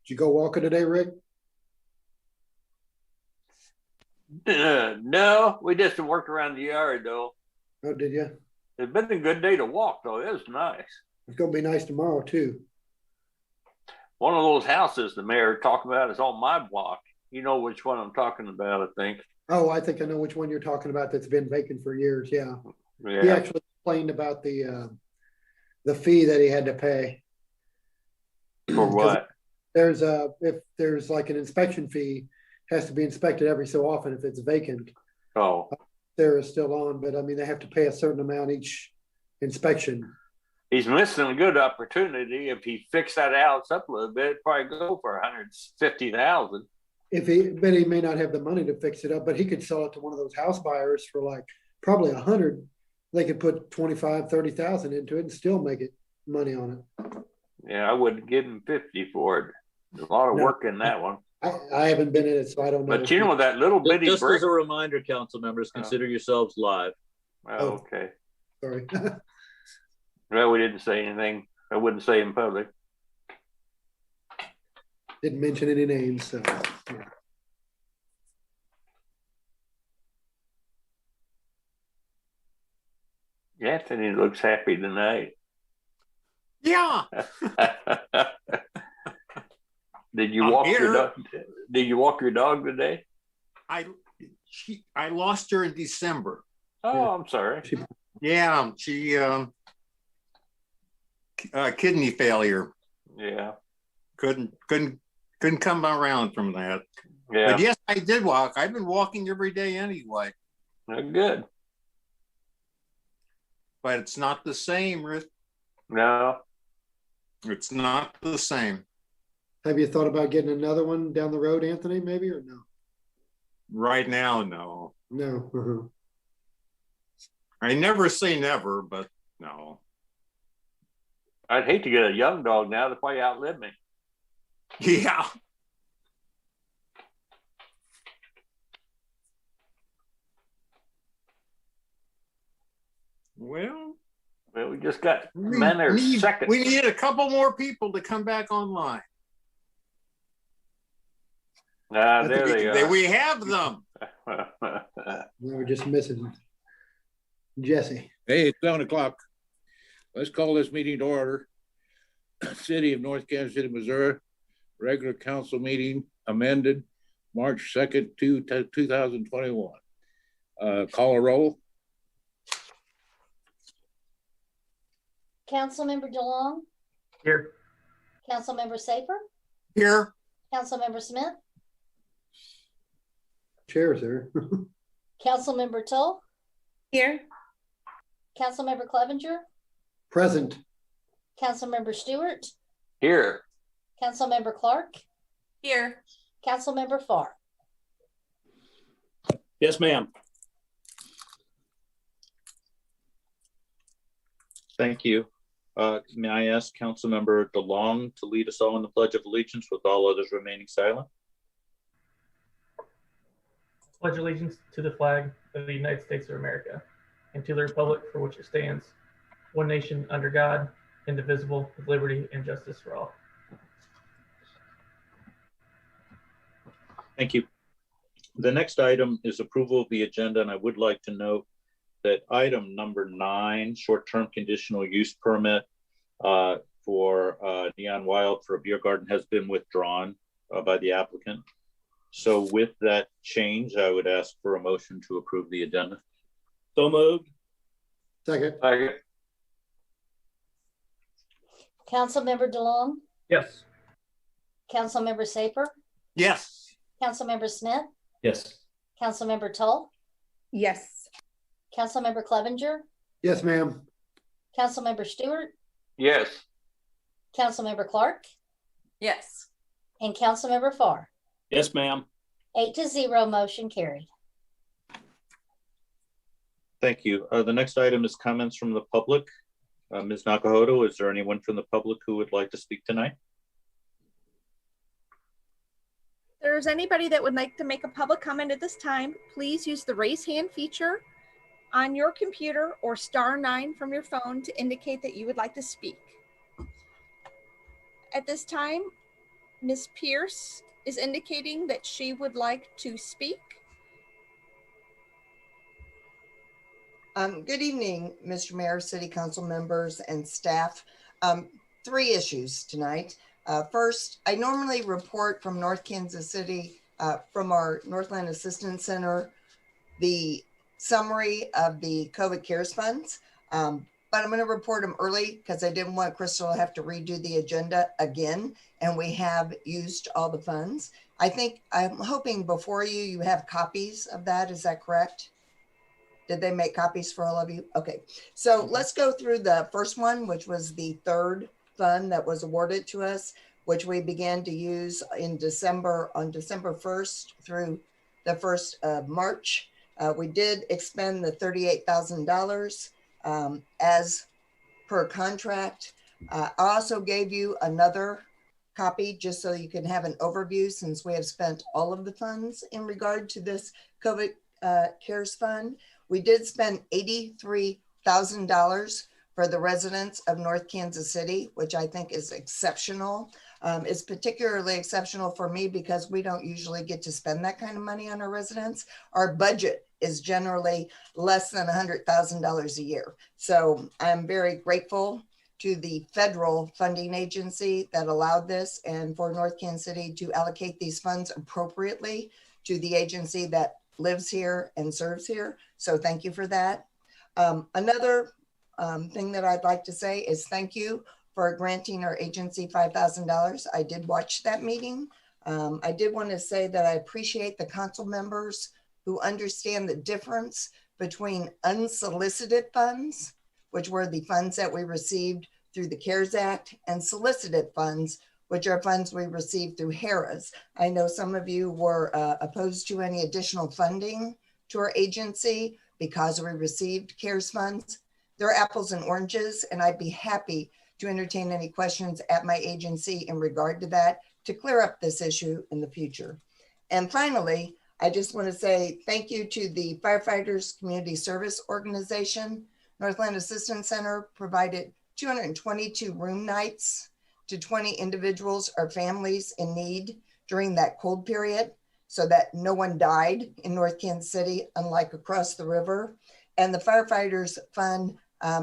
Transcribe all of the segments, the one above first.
you go walking today, Rick? No, we just worked around the yard though. Oh, did you? It's been a good day to walk though. It was nice. It's gonna be nice tomorrow too. One of those houses the mayor talking about is on my block. You know which one I'm talking about, I think. Oh, I think I know which one you're talking about. That's been vacant for years. Yeah. Yeah. He actually complained about the fee that he had to pay. For what? If there's like an inspection fee, has to be inspected every so often if it's vacant. Oh. There is still on, but I mean they have to pay a certain amount each inspection. He's missing a good opportunity. If he fixed that house up a little bit, it'd probably go for $150,000. But he may not have the money to fix it up, but he could sell it to one of those house buyers for like probably 100. They could put 25, 30,000 into it and still make it money on it. Yeah, I wouldn't give him 50 for it. There's a lot of work in that one. I haven't been in it, so I don't know. But you know that little bitty just brick. As a reminder, council members, consider yourselves live. Oh, okay. Sorry. Well, we didn't say anything. I wouldn't say in public. Didn't mention any names, so yeah. Anthony looks happy tonight. Yeah. Did you walk your dog? Did you walk your dog today? I lost her in December. Oh, I'm sorry. Yeah, she kidney failure. Yeah. Couldn't come around from that. Yeah. But yes, I did walk. I've been walking every day anyway. Good. But it's not the same, Rick. No. It's not the same. Have you thought about getting another one down the road, Anthony, maybe, or no? Right now, no. No. Uh-huh. I never say never, but no. I'd hate to get a young dog now. They'll probably outlive me. Yeah. Well, we just got men are second. We need a couple more people to come back online. There they are. We have them. We're just missing Jesse. Hey, it's 7 o'clock. Let's call this meeting to order. City of North Kansas City, Missouri, regular council meeting amended March 2nd, 2021. Call a roll. Councilmember DeLong? Here. Councilmember Safer? Here. Councilmember Smith? Chairs there. Councilmember Tull? Here. Councilmember Clevenger? Present. Councilmember Stewart? Here. Councilmember Clark? Here. Councilmember Farr? Yes, ma'am. Thank you. May I ask Councilmember DeLong to lead us all in the Pledge of Allegiance with all others remaining silent? Pledge allegiance to the flag of the United States of America and to the republic for which it stands, one nation under God, indivisible, with liberty and justice for all. Thank you. The next item is approval of the agenda, and I would like to note that item number 9, short-term conditional use permit for Neon Wild for a beer garden, has been withdrawn by the applicant. So with that change, I would ask for a motion to approve the agenda. So moved. Second. Councilmember DeLong? Yes. Councilmember Safer? Yes. Councilmember Smith? Yes. Councilmember Tull? Yes. Councilmember Clevenger? Yes, ma'am. Councilmember Stewart? Yes. Councilmember Clark? Yes. And Councilmember Farr? Yes, ma'am. 8-0, motion carried. Thank you. The next item is comments from the public. Ms. Nakahoto, is there anyone from the public who would like to speak tonight? If there's anybody that would like to make a public comment at this time, please use the raise hand feature on your computer or *9 from your phone to indicate that you would like to speak. At this time, Ms. Pierce is indicating that she would like to speak. Good evening, Mr. Mayor, City Council members, and staff. 3 issues tonight. First, I normally report from North Kansas City, from our Northland Assistance Center, the summary of the COVID CARES funds. But I'm going to report them early because I didn't want Crystal to have to redo the agenda again, and we have used all the funds. I'm hoping before you have copies of that. Is that correct? Did they make copies for all of you? Okay, so let's go through the first one, which was the 3rd fund that was awarded to us, which we began to use in December, on December 1st through the 1st of March. We did expend the $38,000 as per contract. I also gave you another copy just so you can have an overview, since we have spent all of the funds in regard to this COVID CARES fund. We did spend $83,000 for the residents of North Kansas City, which I think is exceptional. It's particularly exceptional for me because we don't usually get to spend that kind of money on our residents. Our budget is generally less than $100,000 a year. So I'm very grateful to the federal funding agency that allowed this, and for North Kansas City to allocate these funds appropriately to the agency that lives here and serves here. So thank you for that. Another thing that I'd like to say is thank you for granting our agency $5,000. I did watch that meeting. I did want to say that I appreciate the council members who understand the difference between unsolicited funds, which were the funds that we received through the CARES Act, and solicited funds, which are funds we received through HERAs. I know some of you were opposed to any additional funding to our agency because we received CARES funds. They're apples and oranges, and I'd be happy to entertain any questions at my agency in regard to that to clear up this issue in the future. And finally, I just want to say thank you to the Firefighters Community Service Organization. Northland Assistance Center provided 222 room nights to 20 individuals or families in need during that cold period, so that no one died in North Kansas City, unlike across the river. And the Firefighters Fund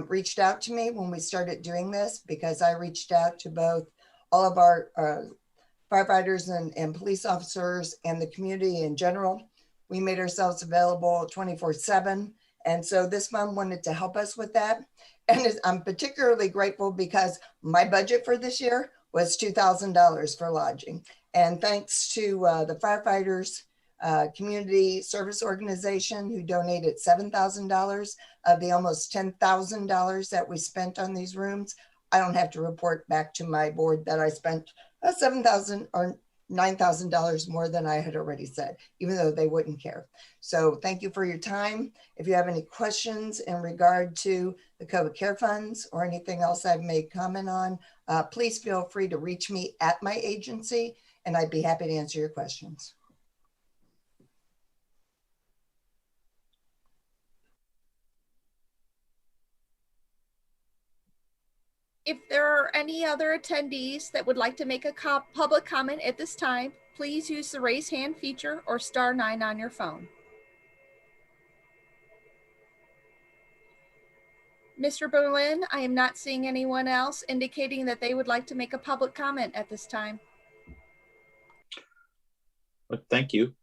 reached out to me when we started doing this, because I reached out to both all of our firefighters and police officers and the community in general. We made ourselves available 24/7. And so this fund wanted to help us with that. And I'm particularly grateful because my budget for this year was $2,000 for lodging. And thanks to the Firefighters Community Service Organization, who donated $7,000 of the almost $10,000 that we spent on these rooms, I don't have to report back to my board that I spent $7,000 or $9,000 more than I had already said, even though they wouldn't care. So thank you for your time. If you have any questions in regard to the COVID care funds or anything else I've made comment on, please feel free to reach me at my agency, and I'd be happy to answer your questions. If there are any other attendees that would like to make a public comment at this time, please use the raise hand feature or *9 on your phone. Mr. Berlin, I am not seeing anyone else indicating that they would like to make a public comment at this time. Thank you.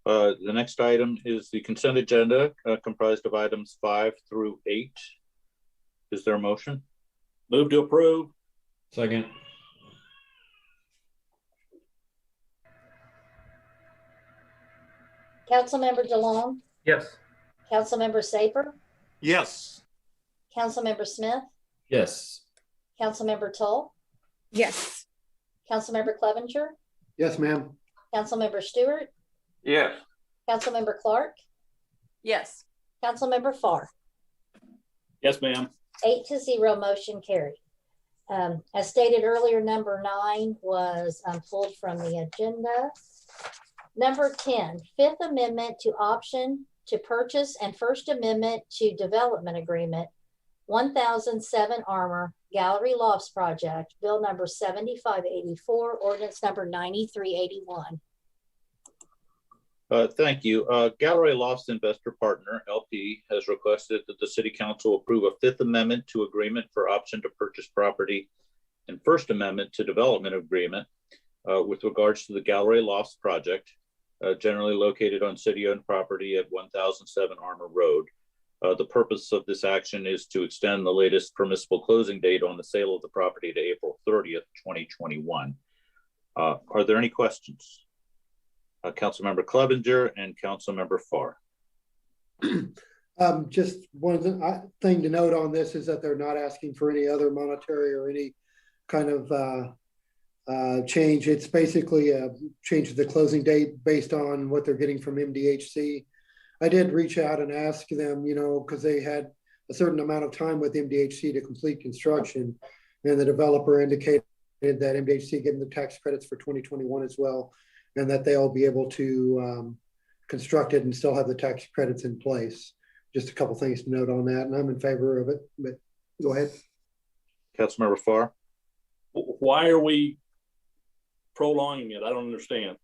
The next item is the consent agenda, comprised of items 5 through 8. Is there a motion? Move to approve. Second. Councilmember DeLong, Yes. Councilmember Saper, Yes. Councilmember Smith, Yes. Councilmember Tull, Yes. Councilmember Clevenger, Yes, ma'am. Councilmember Stewart, Yes. Councilmember Clark, Yes. Councilmember Farr. Yes, ma'am. 8-0, motion carried. As stated earlier, number 9 was pulled from the agenda. Number 10, Fifth Amendment to option to purchase and First Amendment to development agreement, 1007 Armor Gallery Lofts Project, Bill number 7584, ordinance number 9381. Thank you. Gallery Lofts Investor Partner, LP, has requested that the City Council approve a Fifth Amendment to Agreement for Option to Purchase Property and First Amendment to Development Agreement with regards to the Gallery Lofts Project, generally located on city-owned property at 1007 Armour Road. The purpose of this action is to extend the latest permissible closing date on the sale of the property to April 30th, 2021. Are there any questions? Councilmember Clevenger and Councilmember Farr. Just one thing to note on this is that they're not asking for any other monetary or any kind of change. It's basically a change of the closing date based on what they're getting from MDHC. I did reach out and ask them, you know, because they had a certain amount of time with MDHC to complete construction, and the developer indicated that MDHC gave them the tax credits for 2021 as well, and that they'll be able to construct it and still have the tax credits in place. Just a couple things to note on that, and I'm in favor of it, but go ahead. Councilmember Farr. Why are we prolonging it? I don't understand.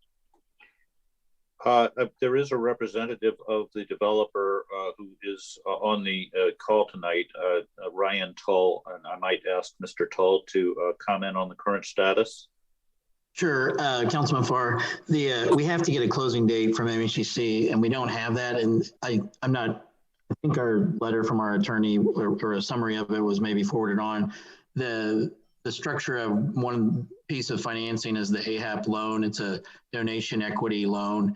There is a representative of the developer who is on the call tonight, Ryan Tull, and I might ask Mr. Tull to comment on the current status. Sure, Councilman Farr. We have to get a closing date from MHCC, and we don't have that. And I think our letter from our attorney or a summary of it was maybe forwarded on. The structure of one piece of financing is the AHAP loan. It's a donation equity loan.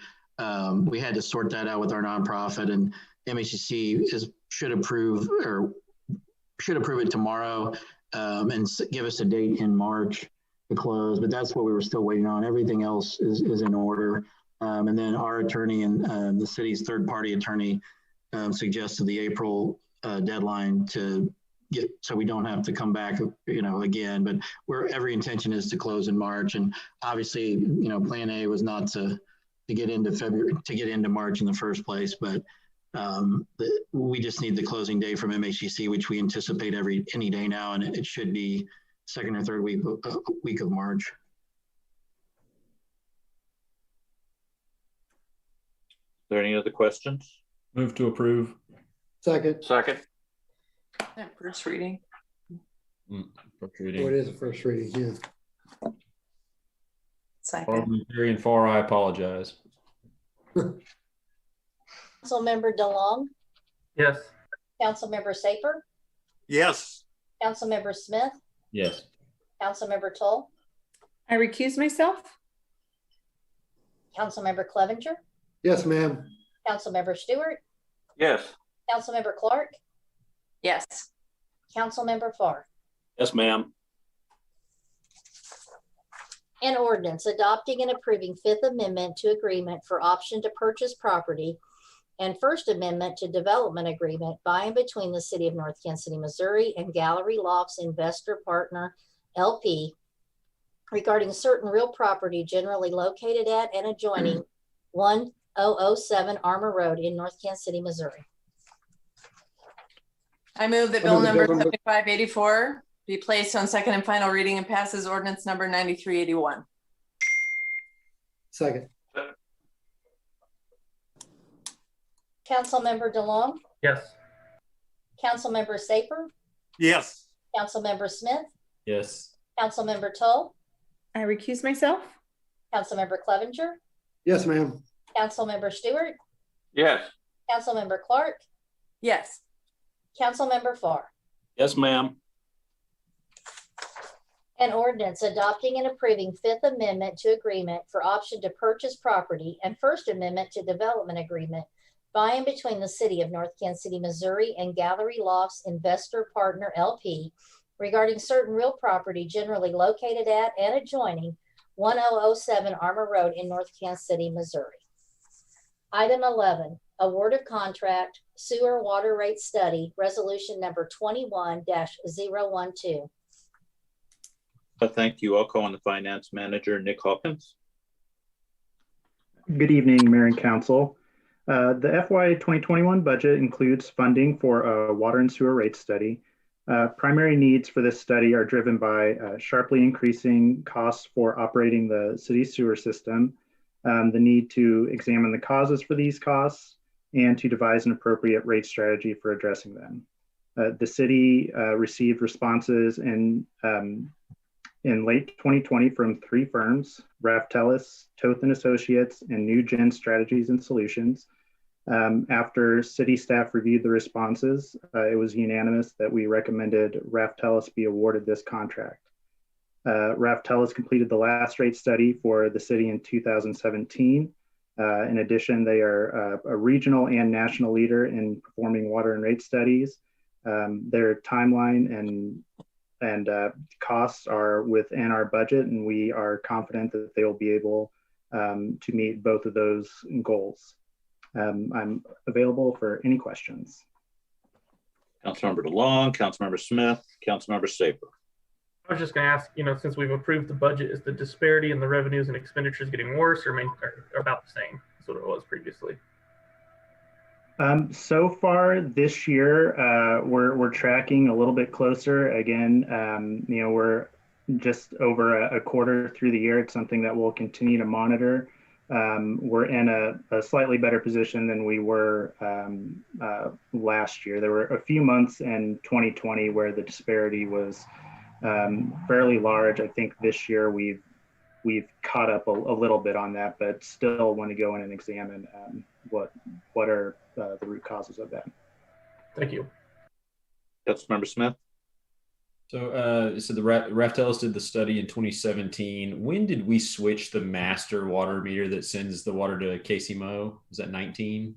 We had to sort that out with our nonprofit, and MHCC should approve it tomorrow and give us a date in March to close. But that's what we were still waiting on. Everything else is in order. And then our attorney and the city's third-party attorney suggested the April deadline to get, so we don't have to come back, you know, again. But every intention is to close in March, and obviously, you know, Plan A was not to get into February, to get into March in the first place. But we just need the closing date from MHCC, which we anticipate any day now, and it should be second or third week of March. Is there any other questions? Move to approve. Second. Second. First reading. First reading. Oh, it is a first reading, yeah. Second. Parliamentarian Farr, I apologize. Councilmember DeLong, Yes. Councilmember Saper, Yes. Councilmember Smith, Yes. Councilmember Tull, I recuse myself. Councilmember Clevenger, Yes, ma'am. Councilmember Stewart, Yes. Councilmember Clark, Yes. Councilmember Farr. Yes, ma'am. An ordinance adopting and approving Fifth Amendment to Agreement for Option to Purchase Property and First Amendment to Development Agreement by and between the City of North Kansas City, Missouri and Gallery Lofts Investor Partner, LP, regarding certain real property generally located at and adjoining 1007 Armour Road in North Kansas City, Missouri. I move that bill number 7584 be placed on second and final reading and passes ordinance number 9381. Second. Councilmember DeLong, Yes. Councilmember Saper, Yes. Councilmember Smith, Yes. Councilmember Tull, I recuse myself. Councilmember Clevenger, Yes, ma'am. Councilmember Stewart, Yes. Councilmember Clark, Yes. Councilmember Farr. Yes, ma'am. An ordinance adopting and approving Fifth Amendment to Agreement for Option to Purchase Property and First Amendment to Development Agreement by and between the City of North Kansas City, Missouri and Gallery Lofts Investor Partner, LP, regarding certain real property generally located at and adjoining 1007 Armour Road in North Kansas City, Missouri. Item 11, award of contract, sewer water rate study, resolution number 21-012. Thank you. I'll call on the finance manager, Nick Hawkins. Good evening, Mayor and Council. The FY 2021 budget includes funding for a water and sewer rate study. Primary needs for this study are driven by sharply increasing costs for operating the city sewer system, the need to examine the causes for these costs, and to devise an appropriate rate strategy for addressing them. The city received responses in late 2020 from 3 firms, Raftellus, Toth and Associates, and New Gen Strategies and Solutions. After city staff reviewed the responses, it was unanimous that we recommended Raftellus be awarded this contract. Raftellus completed the last rate study for the city in 2017. In addition, they are a regional and national leader in performing water and rate studies. Their timeline and costs are within our budget, and we are confident that they will be able to meet both of those goals. I'm available for any questions. Councilmember DeLong, Councilmember Smith, Councilmember Saper. I was just going to ask, since we've approved the budget, is the disparity in the revenues and expenditures getting worse or about the same as what it was previously? So far this year, we're tracking a little bit closer. Again, we're just over a quarter through the year. It's something that we'll continue to monitor. We're in a slightly better position than we were last year. There were a few months in 2020 where the disparity was fairly large. I think this year we've caught up a little bit on that, but still want to go in and examine what are the root causes of that. Thank you. Councilmember Smith. So, the Raftellus did the study in 2017. When did we switch the master water meter that sends the water to KCMO? Was that 19?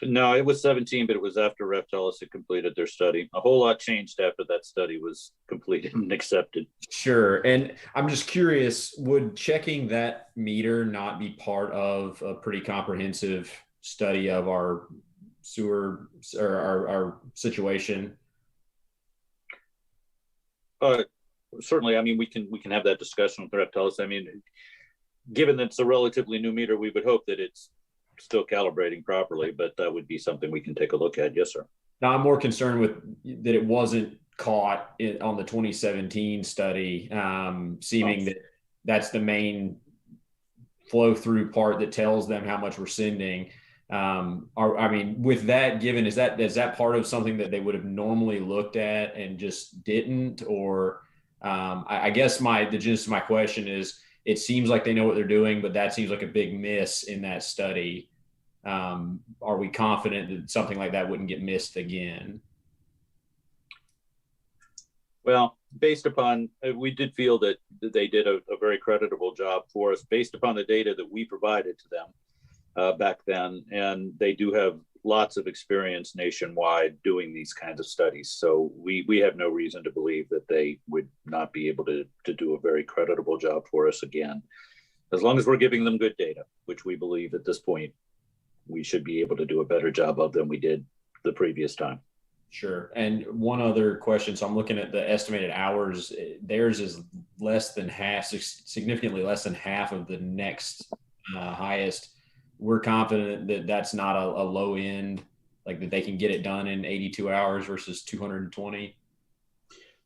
No, it was 17, but it was after Raftellus had completed their study. A whole lot changed after that study was completed and accepted. Sure. And I'm just curious, would checking that meter not be part of a pretty comprehensive study of our sewer or our situation? Certainly. I mean, we can have that discussion with Raftellus. I mean, given that it's a relatively new meter, we would hope that it's still calibrating properly, but that would be something we can take a look at. Yes, sir. Now, I'm more concerned with that it wasn't caught on the 2017 study, seeming that that's the main flow through part that tells them how much we're sending. I mean, with that given, is that part of something that they would have normally looked at and just didn't? Or I guess the gist of my question is, it seems like they know what they're doing, but that seems like a big miss in that study. Are we confident that something like that wouldn't get missed again? Well, based upon, we did feel that they did a very creditable job for us based upon the data that we provided to them back then. And they do have lots of experience nationwide doing these kinds of studies. So we have no reason to believe that they would not be able to do a very creditable job for us again. As long as we're giving them good data, which we believe at this point, we should be able to do a better job of than we did the previous time. Sure. And one other question. So I'm looking at the estimated hours. Theirs is less than half, significantly less than half of the next highest. We're confident that that's not a low end, like that they can get it done in 82 hours versus 220.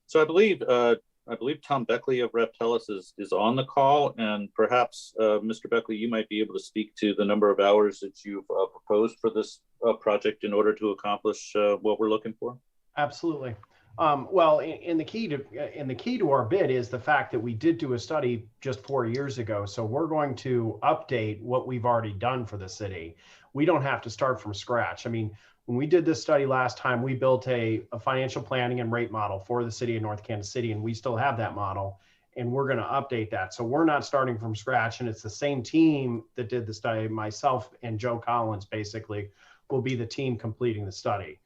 So I believe Tom Beckley of Raftellus is on the call, and perhaps Mr. Beckley, you might be able to speak to the number of hours that you've proposed for this project in order to accomplish what we're looking for. Absolutely. Well, in the key to our bid is the fact that we did do a study just 4 years ago. So we're going to update what we've already done for the city. We don't have to start from scratch. I mean, when we did this study last time, we built a financial planning and rate model for the city of North Kansas City, and we still have that model, and we're going to update that. So we're not starting from scratch, and it's the same team that did the study. Myself and Joe Collins basically will be the team completing the study.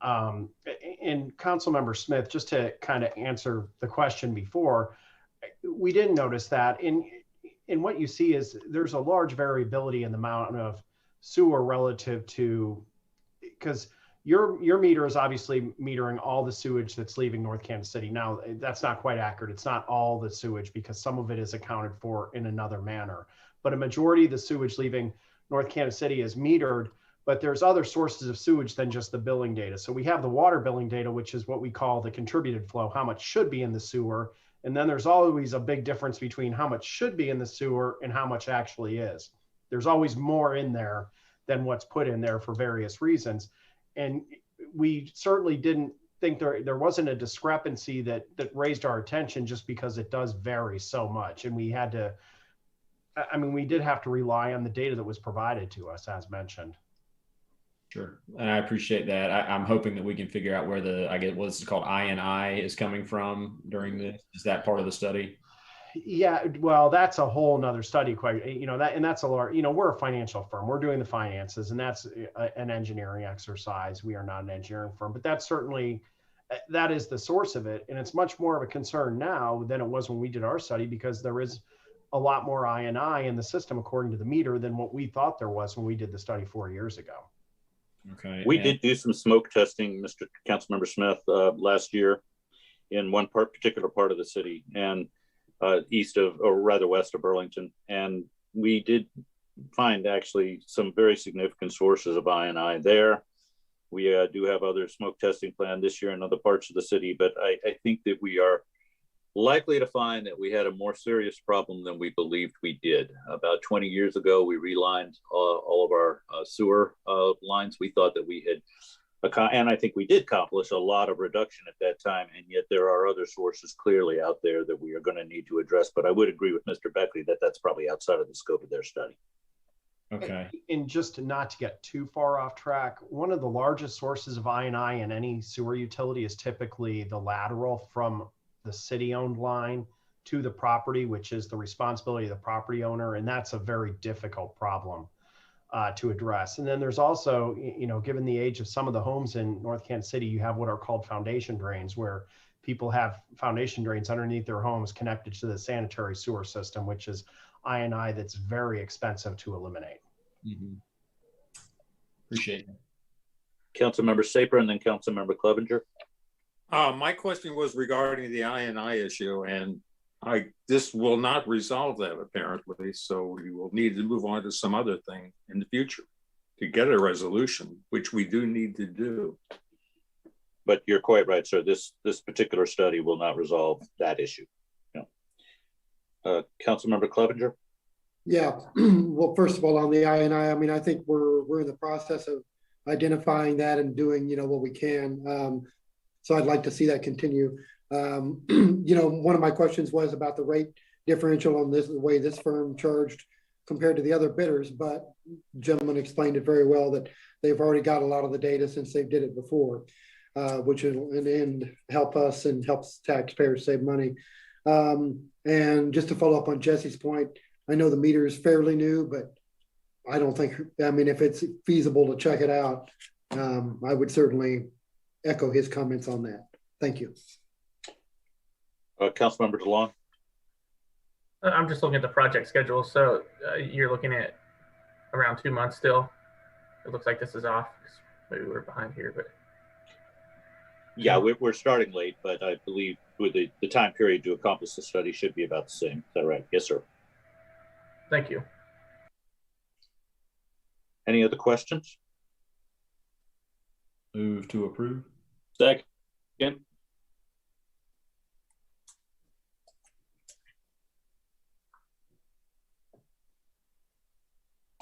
And Councilmember Smith, just to kind of answer the question before, we didn't notice that. In what you see is there's a large variability in the amount of sewer relative to, because your meter is obviously metering all the sewage that's leaving North Kansas City. Now, that's not quite accurate. It's not all the sewage because some of it is accounted for in another manner. But a majority of the sewage leaving North Kansas City is metered but there's other sources of sewage than just the billing data. So we have the water billing data, which is what we call the contributed flow, how much should be in the sewer. And then there's always a big difference between how much should be in the sewer and how much actually is. There's always more in there than what's put in there for various reasons. And we certainly didn't think there wasn't a discrepancy that raised our attention, just because it does vary so much. And we had to, I mean, we did have to rely on the data that was provided to us, as mentioned. Sure. And I appreciate that. I'm hoping that we can figure out where the, I guess what's called INI is coming from during this. Is that part of the study? Yeah, well, that's a whole nother study, quite, you know, that, and that's a large, you know, we're a financial firm, we're doing the finances, and that's an engineering exercise. We are not an engineering firm, but that's certainly, that is the source of it. And it's much more of a concern now than it was when we did our study, because there is a lot more INI in the system according to the meter than what we thought there was when we did the study 4 years ago. Okay. We did do some smoke testing, Mr. Councilmember Smith, last year in one particular part of the city, and east of, or rather west of Burlington. And we did find actually some very significant sources of INI there. We do have other smoke testing planned this year in other parts of the city, but I think that we are likely to find that we had a more serious problem than we believed we did. About 20 years ago, we relined all of our sewer lines. We thought that we had, and I think we did accomplish a lot of reduction at that time, and yet there are other sources clearly out there that we are going to need to address. But I would agree with Mr. Beckley that that's probably outside of the scope of their study. Okay. And just not to get too far off track, one of the largest sources of INI in any sewer utility is typically the lateral from the city-owned line to the property, which is the responsibility of the property owner, and that's a very difficult problem to address. And then there's also, you know, given the age of some of the homes in North Kansas City, you have what are called foundation drains, where people have foundation drains underneath their homes connected to the sanitary sewer system, which is INI that's very expensive to eliminate. Mm-hmm. Appreciate it. Councilmember Saper and then Councilmember Clevenger. My question was regarding the INI issue, and this will not resolve that apparently. So we will need to move on to some other thing in the future to get a resolution, which we do need to do. But you're quite right, sir. This particular study will not resolve that issue. No. Councilmember Clevenger. Yeah. Well, first of all, on the INI, I mean, I think we're in the process of identifying that and doing, you know, what we can. So I'd like to see that continue. You know, one of my questions was about the rate differential on this, the way this firm charged compared to the other bidders, but the gentleman explained it very well that they've already got a lot of the data since they did it before, which will in the end help us and helps taxpayers save money. And just to follow up on Jesse's point, I know the meter is fairly new, but I don't think, I mean, if it's feasible to check it out, I would certainly echo his comments on that. Thank you. Councilmember DeLong. I'm just looking at the project schedule. So you're looking at around 2 months still. It looks like this is off. Maybe we're behind here, but. Yeah, we're starting late, but I believe with the time period to accomplish the study should be about the same. Is that right? Yes, sir. Thank you. Any other questions? Move to approve. Second.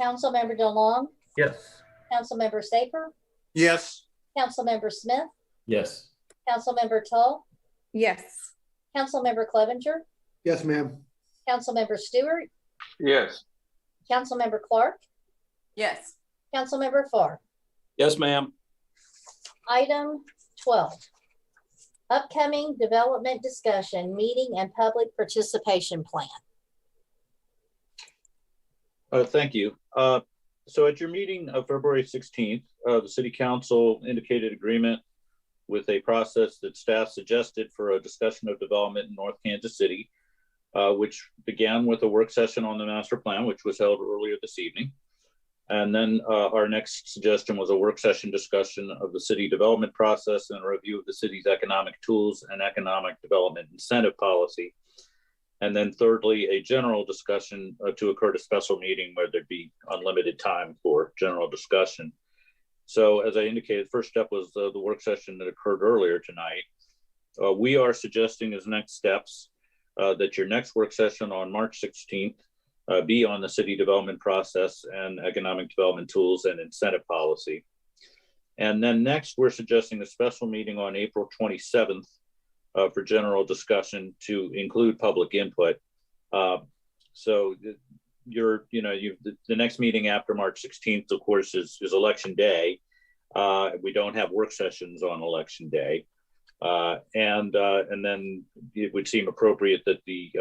Councilmember DeLong, Yes. Councilmember Saper, Yes. Councilmember Smith, Yes. Councilmember Tull, Yes. Councilmember Clevenger, Yes, ma'am. Councilmember Stewart, Yes. Councilmember Clark, Yes. Councilmember Farr. Yes, ma'am. Item 12, upcoming development discussion, meeting and public participation plan. Thank you. So at your meeting of February 16th, the City Council indicated agreement with a process that staff suggested for a discussion of development in North Kansas City, which began with a work session on the master plan, which was held earlier this evening. And then our next suggestion was a work session discussion of the city development process and a review of the city's economic tools and economic development incentive policy. And then thirdly, a general discussion to occur at a special meeting where there'd be unlimited time for general discussion. So as I indicated, first step was the work session that occurred earlier tonight. We are suggesting as next steps that your next work session on March 16th be on the city development process and economic development tools and incentive policy. And then next, we're suggesting a special meeting on April 27th for general discussion to include public input. So the next meeting after March 16th, of course, is election day. We don't have work sessions on election day. And then it would seem appropriate that the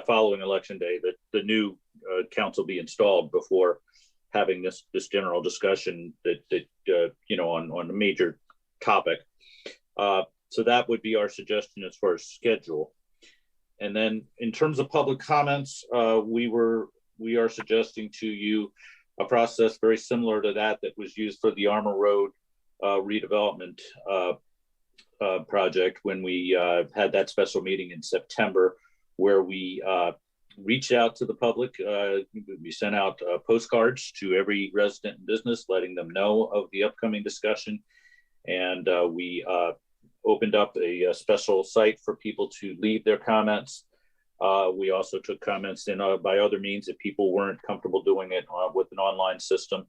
following election day, that the new council be installed before having this general discussion that on a major topic. So that would be our suggestion as far as schedule. And then in terms of public comments, we are suggesting to you a process very similar to that was used for the Armour Road redevelopment project when we had that special meeting in September, where we reached out to the public. We sent out postcards to every resident and business, letting them know of the upcoming discussion. And we opened up a special site for people to leave their comments. We also took comments in by other means if people weren't comfortable doing it with an online system.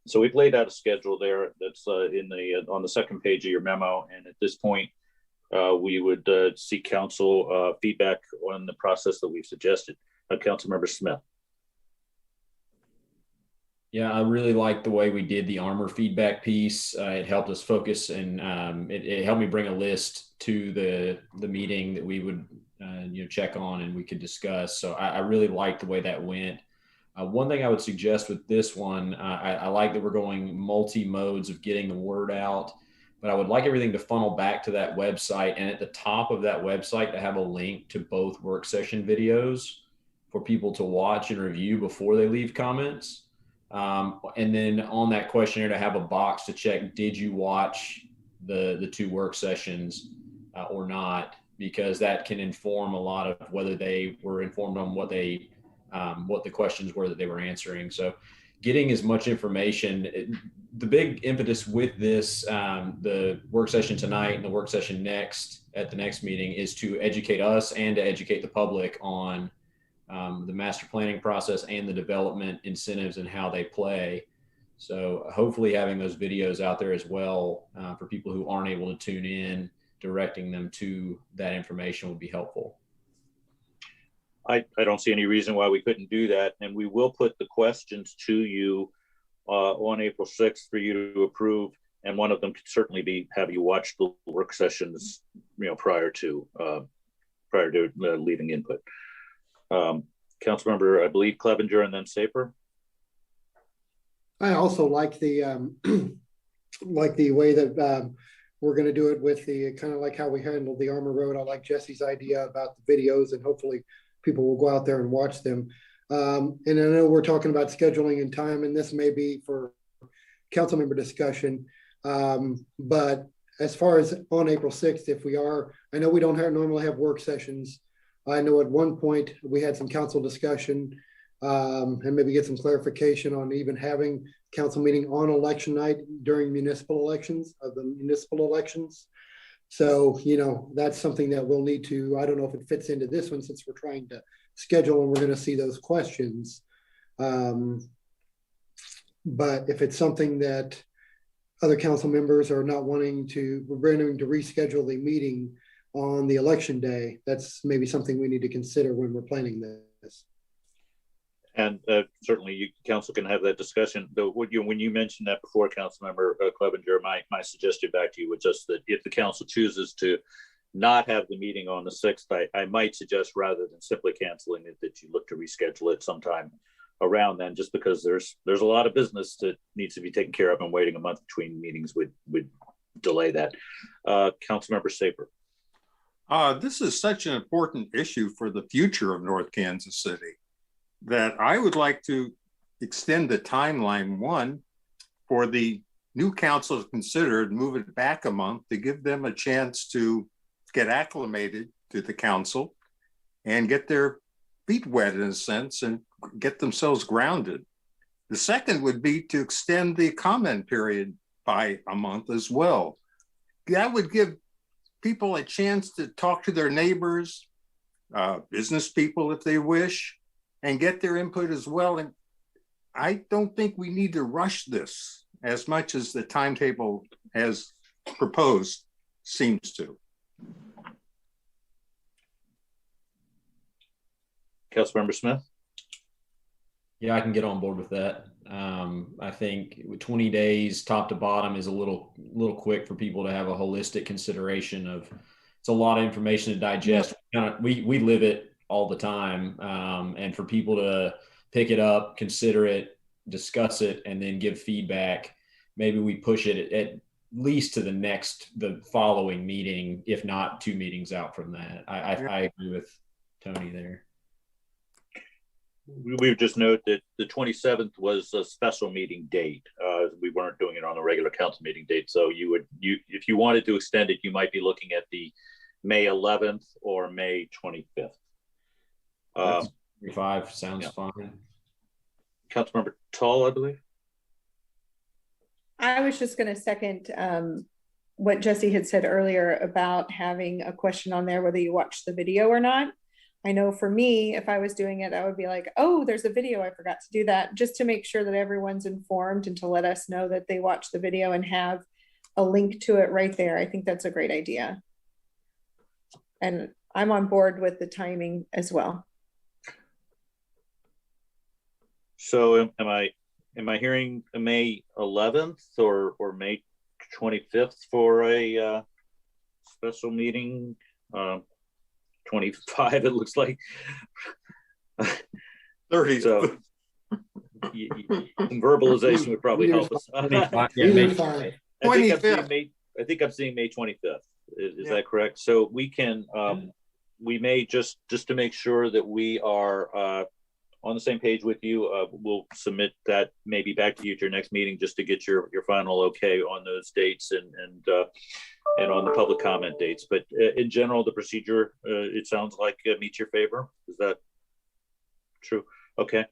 So we've laid out a schedule there that's on the second page of your memo. And at this point, we would seek council feedback on the process that we've suggested. Councilmember Smith. Yeah, I really like the way we did the Armour feedback piece. It helped us focus, and it helped me bring a list to the meeting that we would check on and we could discuss. So I really like the way that went. One thing I would suggest with this one, I like that we're going multi-modes of getting the word out, but I would like everything to funnel back to that website, and at the top of that website to have a link to both work session videos for people to watch and review before they leave comments. And then on that questionnaire to have a box to check, did you watch the two work sessions or not? Because that can inform a lot of whether they were informed on what the questions were that they were answering. So getting as much information, the big impetus with this, the work session tonight and the work session at the next meeting, is to educate us and to educate the public on the master planning process and the development incentives and how they play. So hopefully having those videos out there as well for people who aren't able to tune in, directing them to that information would be helpful. I don't see any reason why we couldn't do that. And we will put the questions to you on April 6th for you to approve. And one of them could certainly be, have you watched the work sessions, prior to leaving input. Councilmember, I believe Clevenger and then Saper. I also like the way that we're going to do it with the kind of like how we handled the Armour Road. I like Jesse's idea about the videos, and hopefully people will go out there and watch them. And I know we're talking about scheduling and time, and this may be for council member discussion. But as far as on April 6th, I know we don't normally have work sessions. I know at one point we had some council discussion and maybe get some clarification on even having council meeting on election night during the municipal elections. So, that's something that we'll need to, I don't know if it fits into this one since we're trying to schedule and we're going to see those questions. But if it's something that other council members are not we're going to reschedule the meeting on the election day, that's maybe something we need to consider when we're planning this. And certainly, council can have that discussion. Though, when you mentioned that before, Councilmember Clevenger, my suggestion back to you was just that if the council chooses to not have the meeting on the 6th, I might suggest, rather than simply canceling it, that you look to reschedule it sometime around then, just because there's a lot of business that needs to be taken care of, and waiting a month between meetings would delay that. Councilmember Saper. This is such an important issue for the future of North Kansas City that I would like to extend the timeline, one, for the new council to consider, move it back a month to give them a chance to get acclimated to the council and get their feet wet in a sense and get themselves grounded. The second would be to extend the comment period by a month as well. That would give people a chance to talk to their neighbors, business people if they wish, and get their input as well. And I don't think we need to rush this as much as the timetable has proposed seems to. Councilmember Smith? Yeah, I can get on board with that. I think 20 days top to bottom is a little quick for people to have a holistic consideration of. It's a lot of information to digest. We live it all the time, and for people to pick it up, consider it, discuss it, and then give feedback. Maybe we push it at least to the following meeting, if not 2 meetings out from that. I agree with Tony there. We would just note that the 27th was a special meeting date. We weren't doing it on the regular council meeting date. So if you wanted to extend it, you might be looking at the May 11th or May 25th. 35 sounds fine. Councilmember Tall, I believe. I was just going to second what Jesse had said earlier about having a question on there, whether you watch the video or not. I know for me, if I was doing it, I would be like, oh, there's a video. I forgot to do that, just to make sure that everyone's informed and to let us know that they watched the video and have a link to it right there. I think that's a great idea. And I'm on board with the timing as well. So am I hearing May 11th or May 25th for a special meeting? 25, it looks like. 30. So some verbalization would probably help us. I think I'm seeing May 25th. Is that correct? So we can, we may just to make sure that we are on the same page with you, we'll submit that maybe back to you at your next meeting just to get your final okay on those dates and on the public comment dates. But in general, the procedure, it sounds like meets your favor. Is that true? Okay.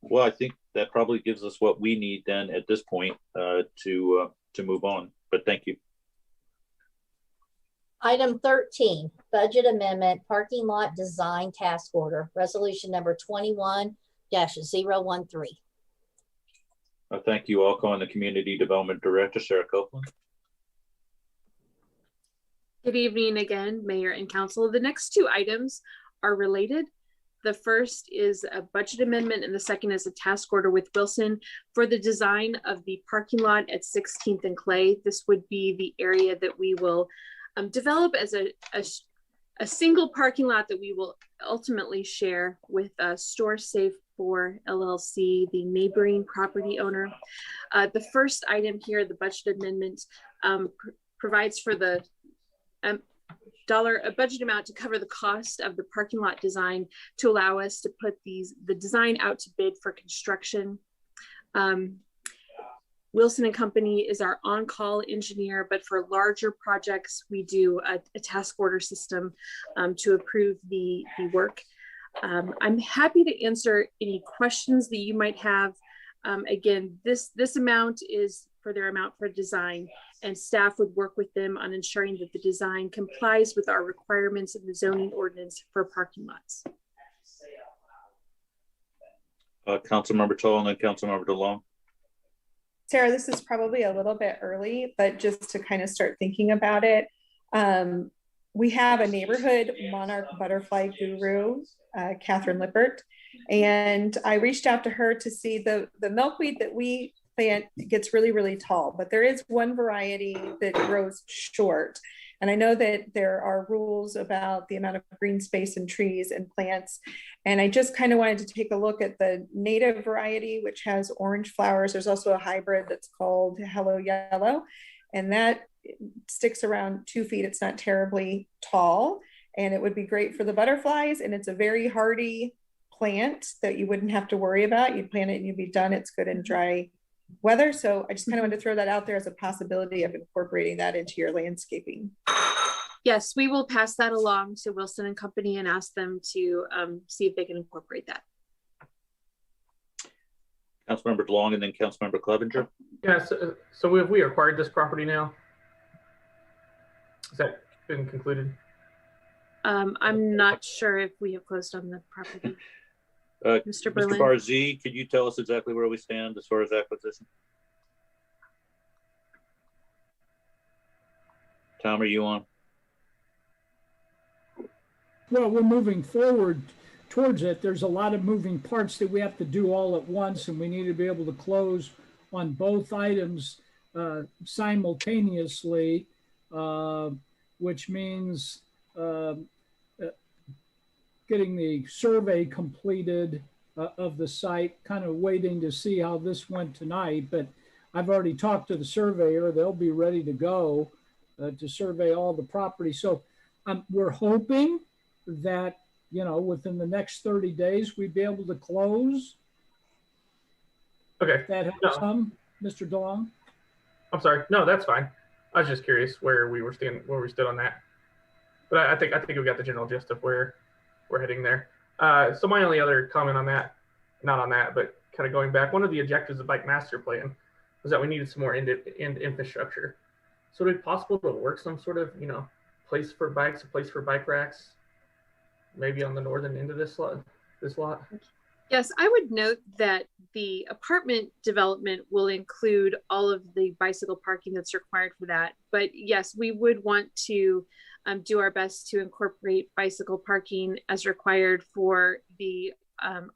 Well, I think that probably gives us what we need then at this point to move on. But thank you. Item 13, budget amendment, parking lot design task order, resolution number 21-013. Thank you. I'll call on the Community Development Director, Sarah Copeland. Good evening again, Mayor and Council. The next 2 items are related. The first is a budget amendment and the second is a task order with Wilson for the design of the parking lot at 16th and Clay. This would be the area that we will develop as a single parking lot that we will ultimately share with Store Safe 4 LLC, the neighboring property owner. The first item here, the budget amendment, provides for the a budget amount to cover the cost of the parking lot design to allow us to put the design out to bid for construction. Wilson and Company is our on-call engineer, but for larger projects, we do a task order system to approve the work. I'm happy to answer any questions that you might have. Again, this amount is for their amount for design, and staff would work with them on ensuring that the design complies with our requirements in the zoning ordinance for parking lots. Councilmember Toll and then Councilmember DeLong. Sarah, this is probably a little bit early, but just to kind of start thinking about it, we have a neighborhood monarch butterfly guru, Catherine Lippert, and I reached out to her to see the milkweed that we plant gets really, really tall, but there is one variety that grows short. And I know that there are rules about the amount of green space and trees and plants. And I just kind of wanted to take a look at the native variety, which has orange flowers. There's also a hybrid that's called Hello Yellow, and that sticks around 2 feet. It's not terribly tall, and it would be great for the butterflies. And it's a very hardy plant that you wouldn't have to worry about. You'd plant it and you'd be done. It's good in dry weather. So I just kind of wanted to throw that out there as a possibility of incorporating that into your landscaping. Yes, we will pass that along to Wilson and Company and ask them to see if they can incorporate that. Councilmember DeLong and then Councilmember Clevenger. Yeah, so have we acquired this property now? Has that been concluded? I'm not sure if we have closed on the property. Mr. Berlin. Mr. Barzee, could you tell us exactly where we stand as far as acquisition? Tom, are you on? Well, we're moving forward towards it. There's a lot of moving parts that we have to do all at once, and we need to be able to close on both items simultaneously, which means getting the survey completed of the site, kind of waiting to see how this went tonight. But I've already talked to the surveyor. They'll be ready to go to survey all the property. So we're hoping that, you know, within the next 30 days, we'd be able to close. Okay. That helps some, Mr. DeLong? I'm sorry. No, that's fine. I was just curious where we stood on that. But I think we got the general gist of where we're heading there. So my only other comment on that, not on that, but kind of going back, one of the objectives of Bike Master Plan was that we needed some more end infrastructure. So would it be possible to work some sort of, you know, place for bikes, a place for bike racks, maybe on the northern end of this lot? Yes, I would note that the apartment development will include all of the bicycle parking that's required for that. But yes, we would want to do our best to incorporate bicycle parking as required for the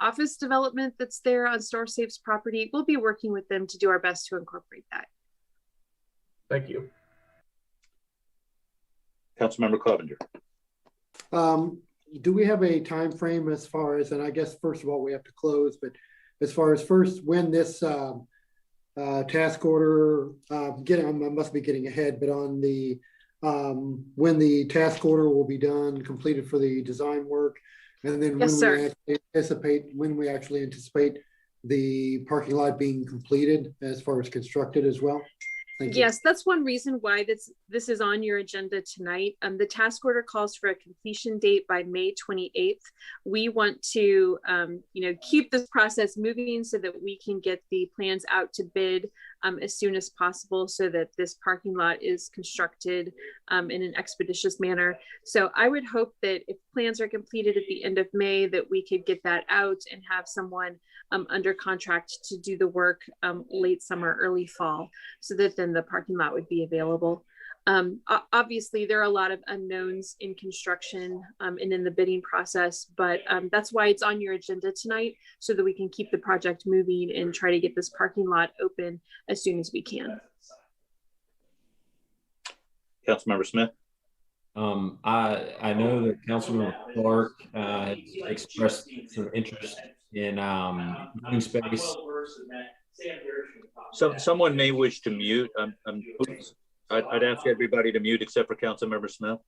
office development that's there on StoreSafe's property. We'll be working with them to do our best to incorporate that. Thank you. Councilmember Clevenger. Do we have a time frame as far as, and I guess first of all we have to close, but as far as first when this task order, I must be getting ahead, but on the when the task order will be done, completed for the design work, and then when we actually anticipate the parking lot being completed as far as constructed as well. Thank you. Yes, that's one reason why this is on your agenda tonight. The task order calls for a completion date by May 28th. We want to, keep this process moving so that we can get the plans out to bid as soon as possible, so that this parking lot is constructed in an expeditious manner. So I would hope that if plans are completed at the end of May, that we could get that out and have someone under contract to do the work late summer, early fall, so that then the parking lot would be available. Obviously, there are a lot of unknowns in construction and in the bidding process, but that's why it's on your agenda tonight, so that we can keep the project moving and try to get this parking lot open as soon as we can. Councilmember Smith. I know that Councilmember Clark has expressed some interest in green space. So someone may wish to mute. I'd ask everybody to mute except for Councilmember Smith.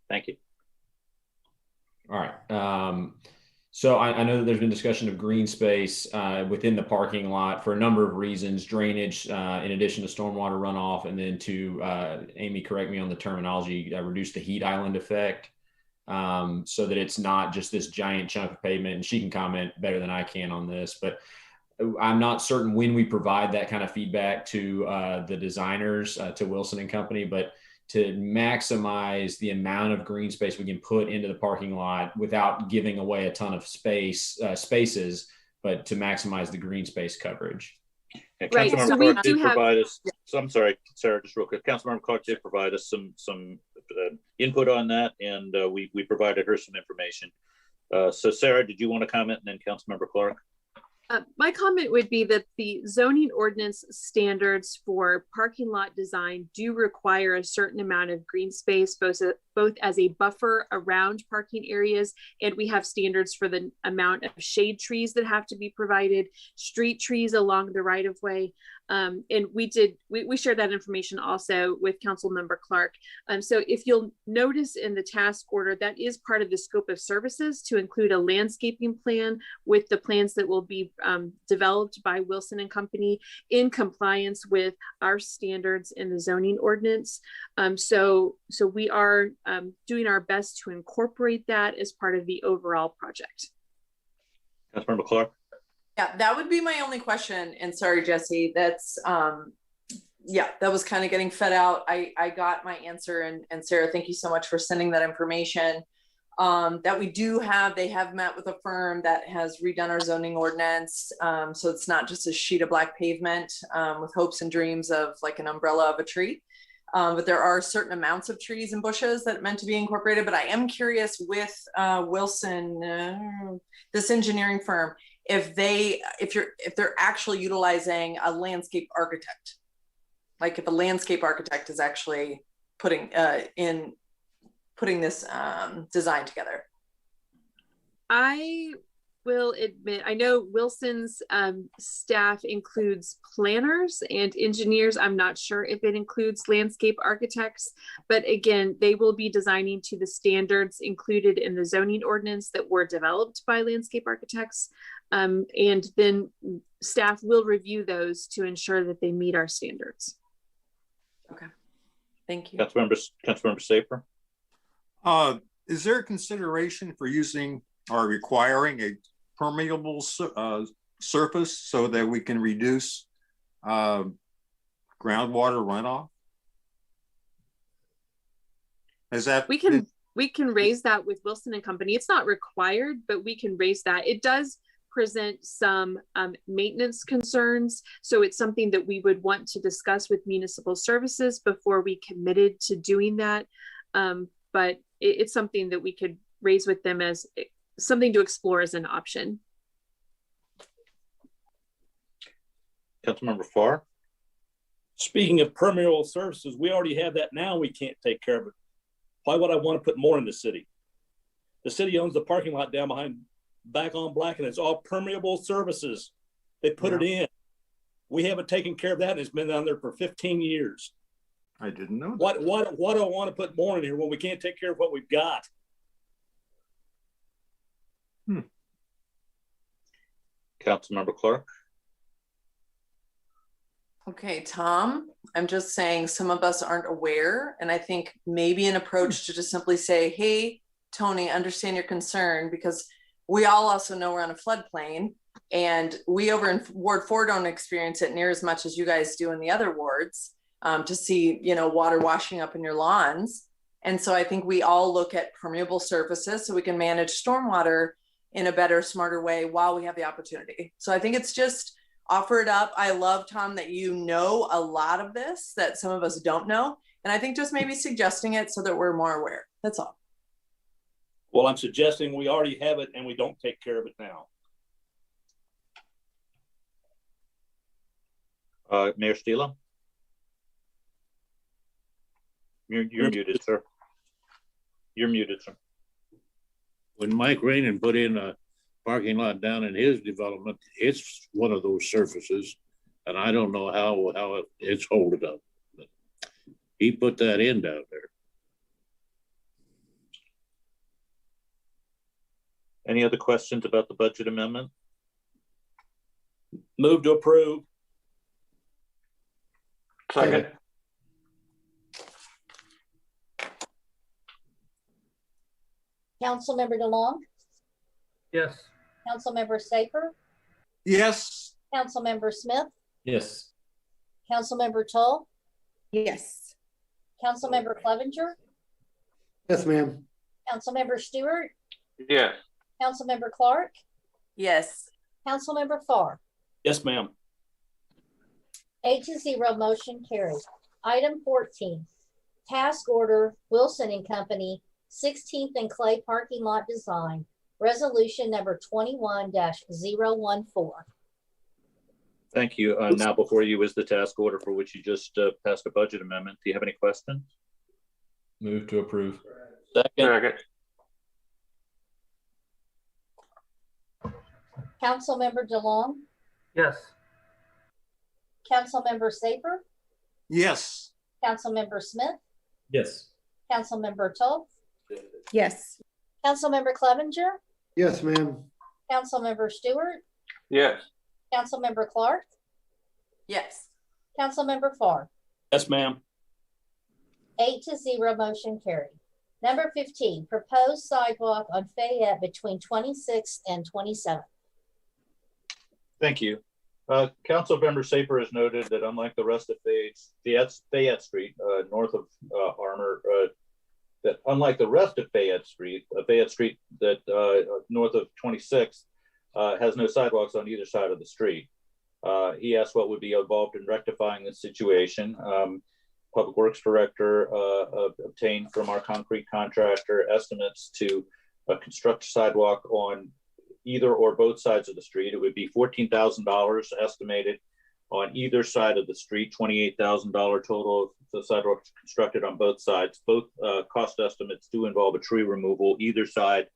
Thank you. All right. So I know that there's been discussion of green space within the parking lot for a number of reasons: drainage, in addition to stormwater runoff, and then to Amy, correct me on the terminology, reduce the heat island effect, so that it's not just this giant chunk of pavement. And she can comment better than I can on this, but I'm not certain when we provide that kind of feedback to the designers, to Wilson and Company, but to maximize the amount of green space we can put into the parking lot without giving away a ton of spaces, but to maximize the green space coverage. And right. So we do provide us. So I'm sorry, Sarah, just real quick. Councilmember Clark did provide us some input on that, and we provided her some information. So Sarah, did you want to comment, and then Councilmember Clark? My comment would be that the zoning ordinance standards for parking lot design do require a certain amount of green space, both as a buffer around parking areas, and we have standards for the amount of shade trees that have to be provided, street trees along the right of way. And we shared that information also with Councilmember Clark. So if you'll notice in the task order, that is part of the scope of services to include a landscaping plan with the plans that will be developed by Wilson and Company in compliance with our standards in the zoning ordinance. So we are doing our best to incorporate that as part of the overall project. Councilmember Clark. Yeah, that would be my only question. And sorry, Jesse, that's, yeah, that was kind of getting fed out. I got my answer, and Sarah, thank you so much for sending that information. That we do have, they have met with a firm that has redone our zoning ordinance. So it's not just a sheet of black pavement with hopes and dreams of like an umbrella of a tree. But there are certain amounts of trees and bushes that are meant to be incorporated. But I am curious with Wilson, this engineering firm, if they're actually utilizing a landscape architect, like if a landscape architect is actually putting this design together. I will admit, I know Wilson's staff includes planners and engineers. I'm not sure if it includes landscape architects, but again, they will be designing to the standards included in the zoning ordinance that were developed by landscape architects. And then staff will review those to ensure that they meet our standards. Okay, thank you. Councilmember Safer. Is there a consideration for using or requiring a permeable surface so that we can reduce groundwater runoff? Is that we can raise that with Wilson and Company? It's not required, but we can raise that. It does present some maintenance concerns, so it's something that we would want to discuss with municipal services before we committed to doing that. But it's something that we could raise with them as something to explore as an option. Councilmember Farr. Speaking of permeable surfaces, we already have that now. We can't take care of it. Why would I want to put more in the city? The city owns the parking lot down behind back on Black, and it's all permeable surfaces. They put it in. We haven't taken care of that, and it's been down there for 15 years. I didn't know that. What do I want to put more in here when we can't take care of what we've got? Councilmember Clark. Okay, Tom, I'm just saying some of us aren't aware, and I think maybe an approach to just simply say, hey, Tony, understand your concern, because we all also know we're on a floodplain, and we over in Ward 4 don't experience it near as much as you guys do in the other wards, to see, water washing up in your lawns. And so I think we all look at permeable surfaces so we can manage stormwater in a better, smarter way while we have the opportunity. So I think it's just offer it up. I love, Tom, that you know a lot of this that some of us don't know. And I think just maybe suggesting it so that we're more aware. That's all. Well, I'm suggesting we already have it and we don't take care of it now. Mayor Stila. You're muted, sir. You're muted, sir. When Mike Rainin put in a parking lot down in his development, it's one of those surfaces, and I don't know how it's holding up. But he put that in down there. Any other questions about the budget amendment? Move to approve. Second. Councilmember DeLong, Yes. Councilmember Safer, Yes. Councilmember Smith, Yes. Councilmember Tull, Yes. Councilmember Clevenger, Yes, ma'am. Councilmember Stewart, Yes. Councilmember Clark, Yes. Councilmember Farr. Yes, ma'am. 8-0, motion carried. Item 14, task order Wilson and Company, 16th and Clay parking lot design, resolution number 21-014. Thank you. Now before you is the task order for which you just passed a budget amendment. Do you have any questions? Move to approve. Second. Councilmember DeLong, Yes. Councilmember Safer, Yes. Councilmember Smith, Yes. Councilmember Tull, Yes. Councilmember Clevenger, Yes, ma'am. Councilmember Stewart, Yes. Councilmember Clark, Yes. Councilmember Farr. Yes, ma'am. 8-0, motion carried. Number 15, proposed sidewalk on Fayette between 26th and 27th. Thank you. Councilmember Saper has noted that unlike the rest of Fayette Street, north of Armour, that unlike the rest of Fayette Street that north of 26th has no sidewalks on either side of the street. He asked what would be involved in rectifying this situation. Public Works Director obtained from our concrete contractor estimates to construct a sidewalk on either or both sides of the street. It would be $14,000 estimated on either side of the street, $28,000 total if the sidewalk constructed on both sides. Both cost estimates do involve a tree removal. Either side,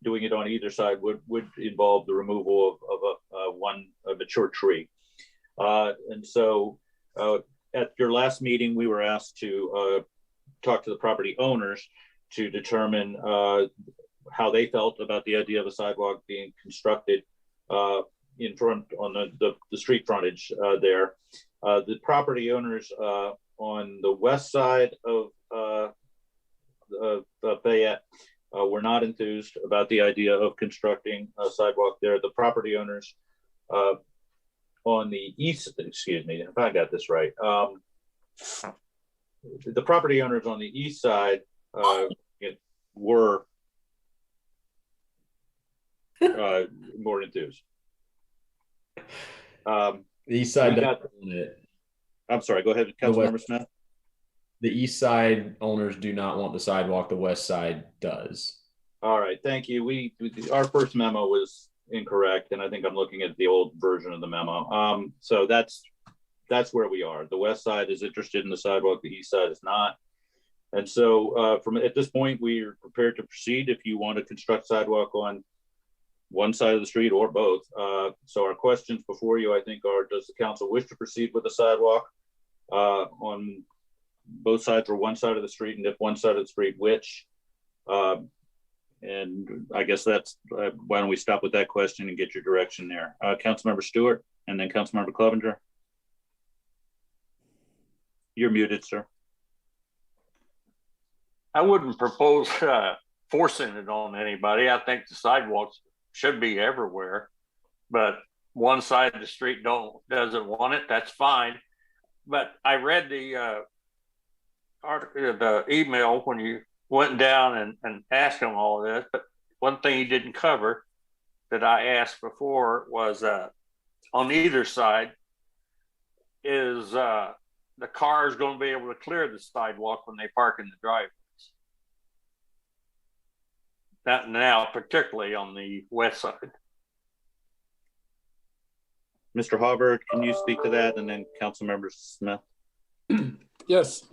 doing it on either side would involve the removal of a mature tree. And so at your last meeting, we were asked to talk to the property owners to determine how they felt about the idea of a sidewalk being constructed in front on the street frontage there. The property owners on the west side of Fayette were not enthused about the idea of constructing a sidewalk there. The property owners on the east, excuse me, if I got this right, the property owners on the east side were more enthused. The east side doesn't want it. I'm sorry, go ahead, Councilmember Smith. The east side owners do not want the sidewalk. The west side does. All right, thank you. Our first memo was incorrect, and I think I'm looking at the old version of the memo. So that's where we are. The west side is interested in the sidewalk. The east side is not. And so from at this point, we're prepared to proceed if you want to construct sidewalk on one side of the street or both. So our questions before you, I think, are: does the council wish to proceed with the sidewalk on both sides or one side of the street? And if one side of the street, which? And I guess that's why don't we stop with that question and get your direction there. Councilmember Stewart and then Councilmember Clevenger. You're muted, sir. I wouldn't propose forcing it on anybody. I think the sidewalks should be everywhere, but one side of the street doesn't want it. That's fine. But I read the article, the email when you went down and asked him all of this. But one thing he didn't cover that I asked before was on either side is the car is going to be able to clear the sidewalk when they park in the driveways. That now, particularly on the west side. Mr. Hauberg, can you speak to that? And then Councilmember Smith. Yes,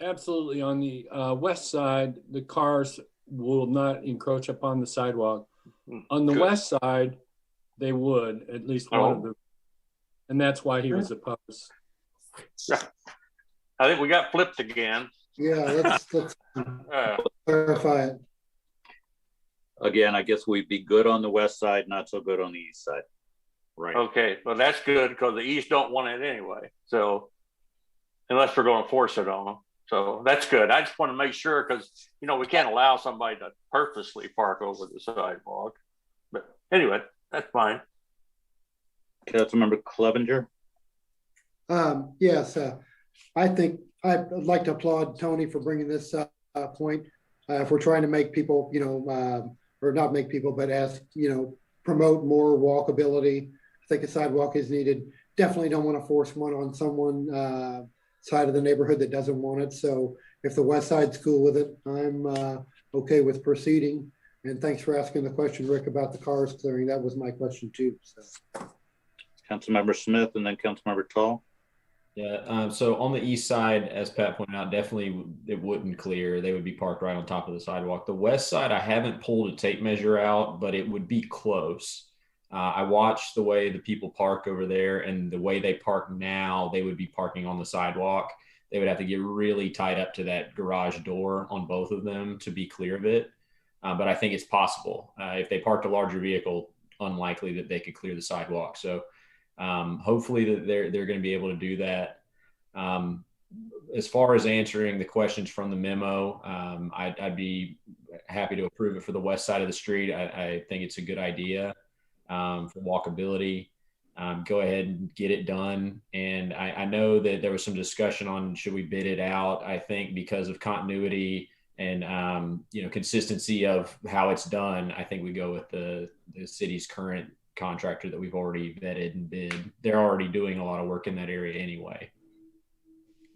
absolutely. On the west side, the cars will not encroach upon the sidewalk. On the west side, they would, at least one of them. And that's why he was opposed. I think we got flipped again. Yeah, let's clarify it. Again, I guess we'd be good on the west side, not so good on the east side. Right. Okay, well, that's good because the east don't want it anyway. So unless we're going to force it on them. So that's good. I just want to make sure because, you know, we can't allow somebody to purposely park over the sidewalk. But anyway, that's fine. Councilmember Clevenger. Yes, I think I'd like to applaud Tony for bringing this point. If we're trying to make people, you know, or not make people, but promote more walkability, I think a sidewalk is needed. Definitely don't want to force one on someone side of the neighborhood that doesn't want it. So if the west side's cool with it, I'm okay with proceeding. And thanks for asking the question, Rick, about the cars clearing. That was my question too. So. Councilmember Smith and then Councilmember Tall. Yeah, so on the east side, as Pat pointed out, definitely it wouldn't clear. They would be parked right on top of the sidewalk. The west side, I haven't pulled a tape measure out, but it would be close. I watched the way the people park over there, and the way they park now, they would be parking on the sidewalk. They would have to get really tight up to that garage door on both of them to be clear of it. But I think it's possible. If they parked a larger vehicle, unlikely that they could clear the sidewalk. So hopefully that they're going to be able to do that. As far as answering the questions from the memo, I'd be happy to approve it for the west side of the street. I think it's a good idea. for walkability. Go ahead and get it done. And I know that there was some discussion on should we bid it out. I think because of continuity and consistency of how it's done, I think we go with the city's current contractor that we've already vetted and bid. They're already doing a lot of work in that area anyway.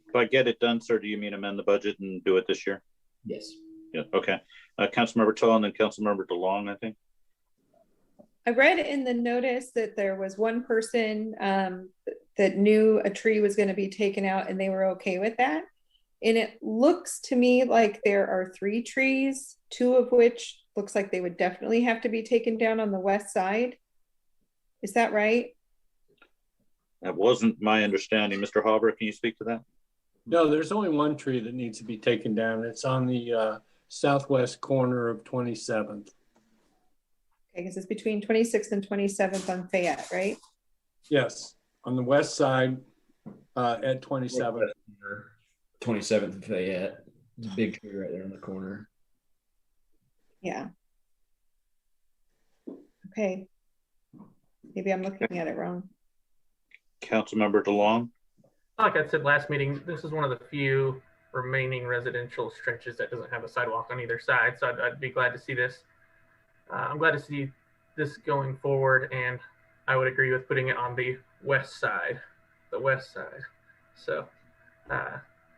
If I get it done, sir, do you mean amend the budget and do it this year? Yes. Yeah. Okay. Councilmember Tull and then Councilmember DeLong, I think. I read in the notice that there was one person that knew a tree was going to be taken out and they were okay with that. And it looks to me like there are 3 trees, 2 of which looks like they would definitely have to be taken down on the west side. Is that right? That wasn't my understanding. Mr. Hauber, can you speak to that? No, there's only one tree that needs to be taken down. It's on the southwest corner of 27th. Okay, because it's between 26th and 27th on Fayette, right? Yes, on the west side at 27th. 27th and Fayette. There's a big tree right there in the corner. Yeah. Okay. Maybe I'm looking at it wrong. Councilmember DeLong. Like I said last meeting, this is one of the few remaining residential stretches that doesn't have a sidewalk on either side. So I'd be glad to see this. I'm glad to see this going forward, and I would agree with putting it on the west side, So,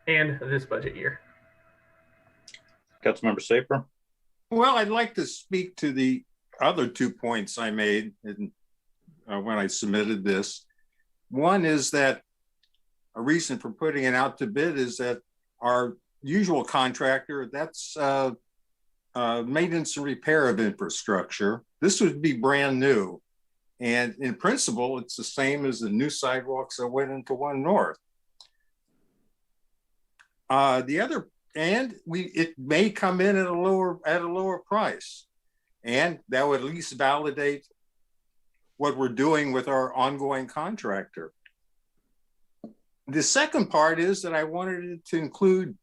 and this budget year. Councilmember Saper. Well, I'd like to speak to the other 2 points I made when I submitted this. One is that a reason for putting it out to bid is that our usual contractor, that's maintenance and repair of infrastructure. This would be brand new. And in principle, it's the same as the new sidewalks that went into 1 North. It may come in at a lower price. And that would at least validate what we're doing with our ongoing contractor. The second part is that I wanted it to include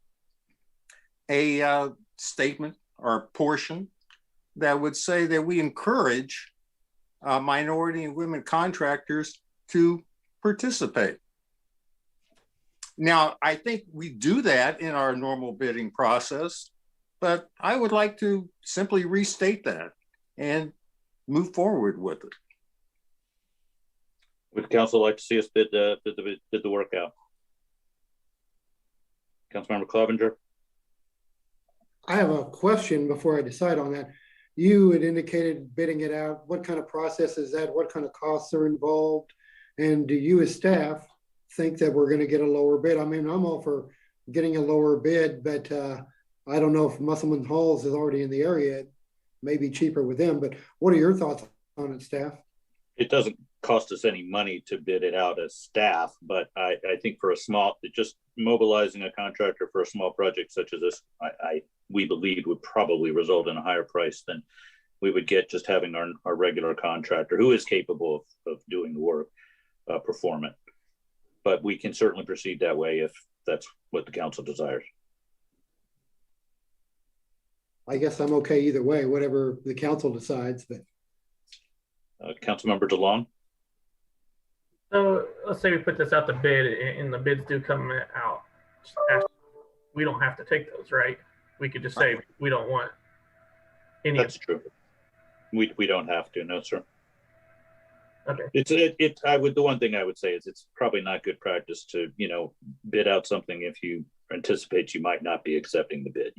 a statement or portion that would say that we encourage minority and women contractors to participate. Now, I think we do that in our normal bidding process, but I would like to simply restate that and move forward with it. Would council like to see us bid the work out? Councilmember Clevenger. I have a question before I decide on that. You had indicated bidding it out. What kind of process is that? What kind of costs are involved? And do you as staff think that we're going to get a lower bid? I mean, I'm all for getting a lower bid, but I don't know if Musselman Halls is already in the area. It may be cheaper with them, but what are your thoughts on it, staff? It doesn't cost us any money to bid it out as staff, but I think for just mobilizing a contractor for a small project such as this, we believe would probably result in a higher price than we would get just having our regular contractor who is capable of doing the work perform it. But we can certainly proceed that way if that's what the council desires. I guess I'm okay either way, whatever the council decides. But Councilmember DeLong. So let's say we put this out to bid and the bids do come out. We don't have to take those, right? We could just say we don't want any. That's true. We don't have to, no, sir. Okay. The one thing I would say is it's probably not good practice to, bid out something if you anticipate you might not be accepting the bid.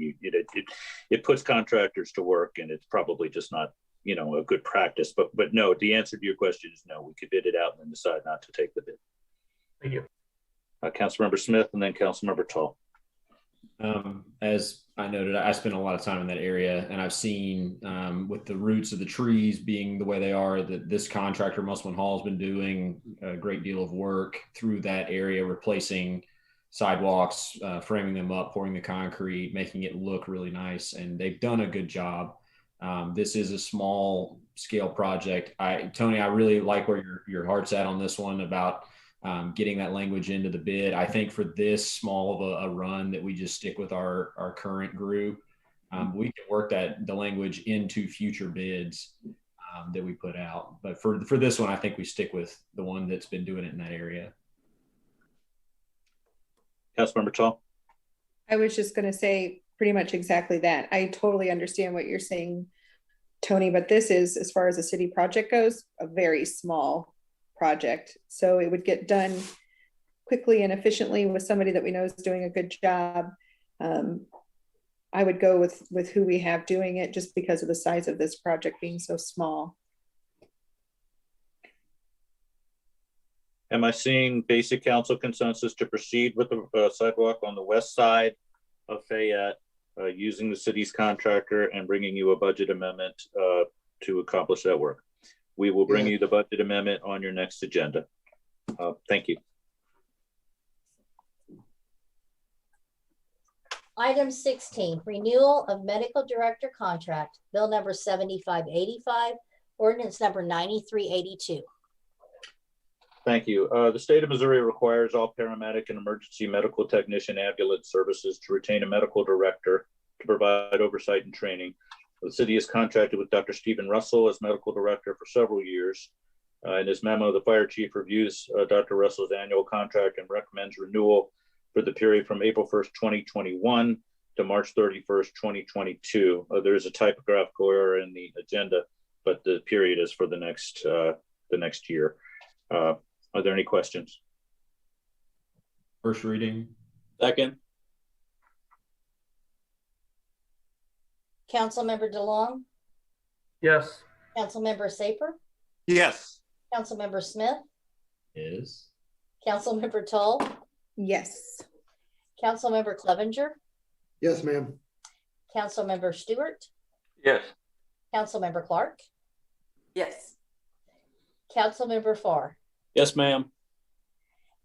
It puts contractors to work, and it's probably just not, a good practice. But no, the answer to your question is no. We could bid it out and then decide not to take the bid. Thank you. Councilmember Smith and then Councilmember Tull. As I noted, I spent a lot of time in that area, and I've seen with the roots of the trees being the way they are, that this contractor, Musselman Hall, has been doing a great deal of work through that area, replacing sidewalks, framing them up, pouring the concrete, making it look really nice, and they've done a good job. This is a small scale project. Tony, I really like where your heart's at on this one about getting that language into the bid. I think for this small of a run that we just stick with our current group, we can work the language into future bids. that we put out. But for this one, I think we stick with the one that's been doing it in that area. Councilmember Tall. I was just going to say pretty much exactly that. I totally understand what you're saying, Tony, but this is, as far as a city project goes, a very small project. So it would get done quickly and efficiently with somebody that we know is doing a good job. I would go with who we have doing it just because of the size of this project being so small. Am I seeing basic council consensus to proceed with the sidewalk on the west side of Fayette using the city's contractor and bringing you a budget amendment to accomplish that work? We will bring you the budget amendment on your next agenda. Thank you. Item 16, renewal of medical director contract, bill number 7585, ordinance number 9382. Thank you. The state of Missouri requires all paramedic and emergency medical technician ambulance services to retain a medical director to provide oversight and training. The city has contracted with Dr. Stephen Russell as medical director for several years. In his memo, the fire chief reviews Dr. Russell's annual contract and recommends renewal for the period from April 1st, 2021 to March 31st, 2022. There is a typographical error in the agenda, but the period is for the next year. Are there any questions? First reading. Second. Councilmember DeLong? Yes. Councilmember Saper? Yes. Councilmember Smith? Yes. Councilmember Tull? Yes. Councilmember Clevenger? Yes, ma'am. Councilmember Stewart? Yes. Councilmember Clark? Yes. Councilmember Farr? Yes, ma'am.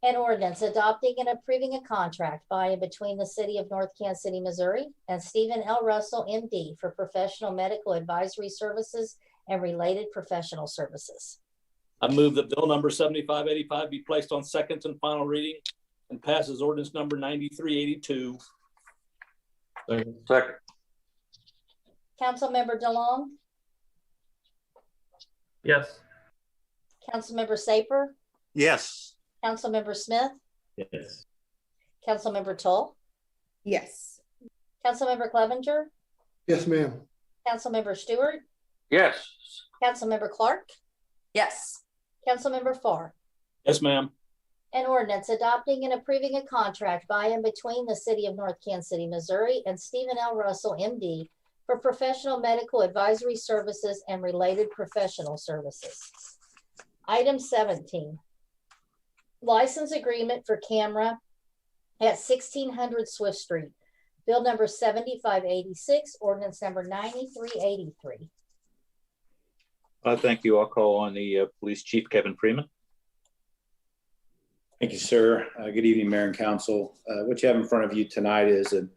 An ordinance adopting and approving a contract by and between the city of North Kansas City, Missouri and Stephen L. Russell, MD, for professional medical advisory services and related professional services. I move that bill number 7585 be placed on second and final reading and passes ordinance number 9382. Second. Councilmember DeLong? Yes. Councilmember Saper? Yes. Councilmember Smith? Yes. Councilmember Tull? Yes. Councilmember Clevenger? Yes, ma'am. Councilmember Stewart? Yes. Councilmember Clark? Yes. Councilmember Farr? Yes, ma'am. An ordinance adopting and approving a contract by and between the city of North Kansas City, Missouri and Stephen L. Russell, MD, for professional medical advisory services and related professional services. Item 17, license agreement for camera at 1600 Swift Street. Bill number 7586, ordinance number 9383. Thank you. I'll call on the police chief, Kevin Freeman. Thank you, sir. Good evening, Mayor and Council. What you have in front of you tonight is a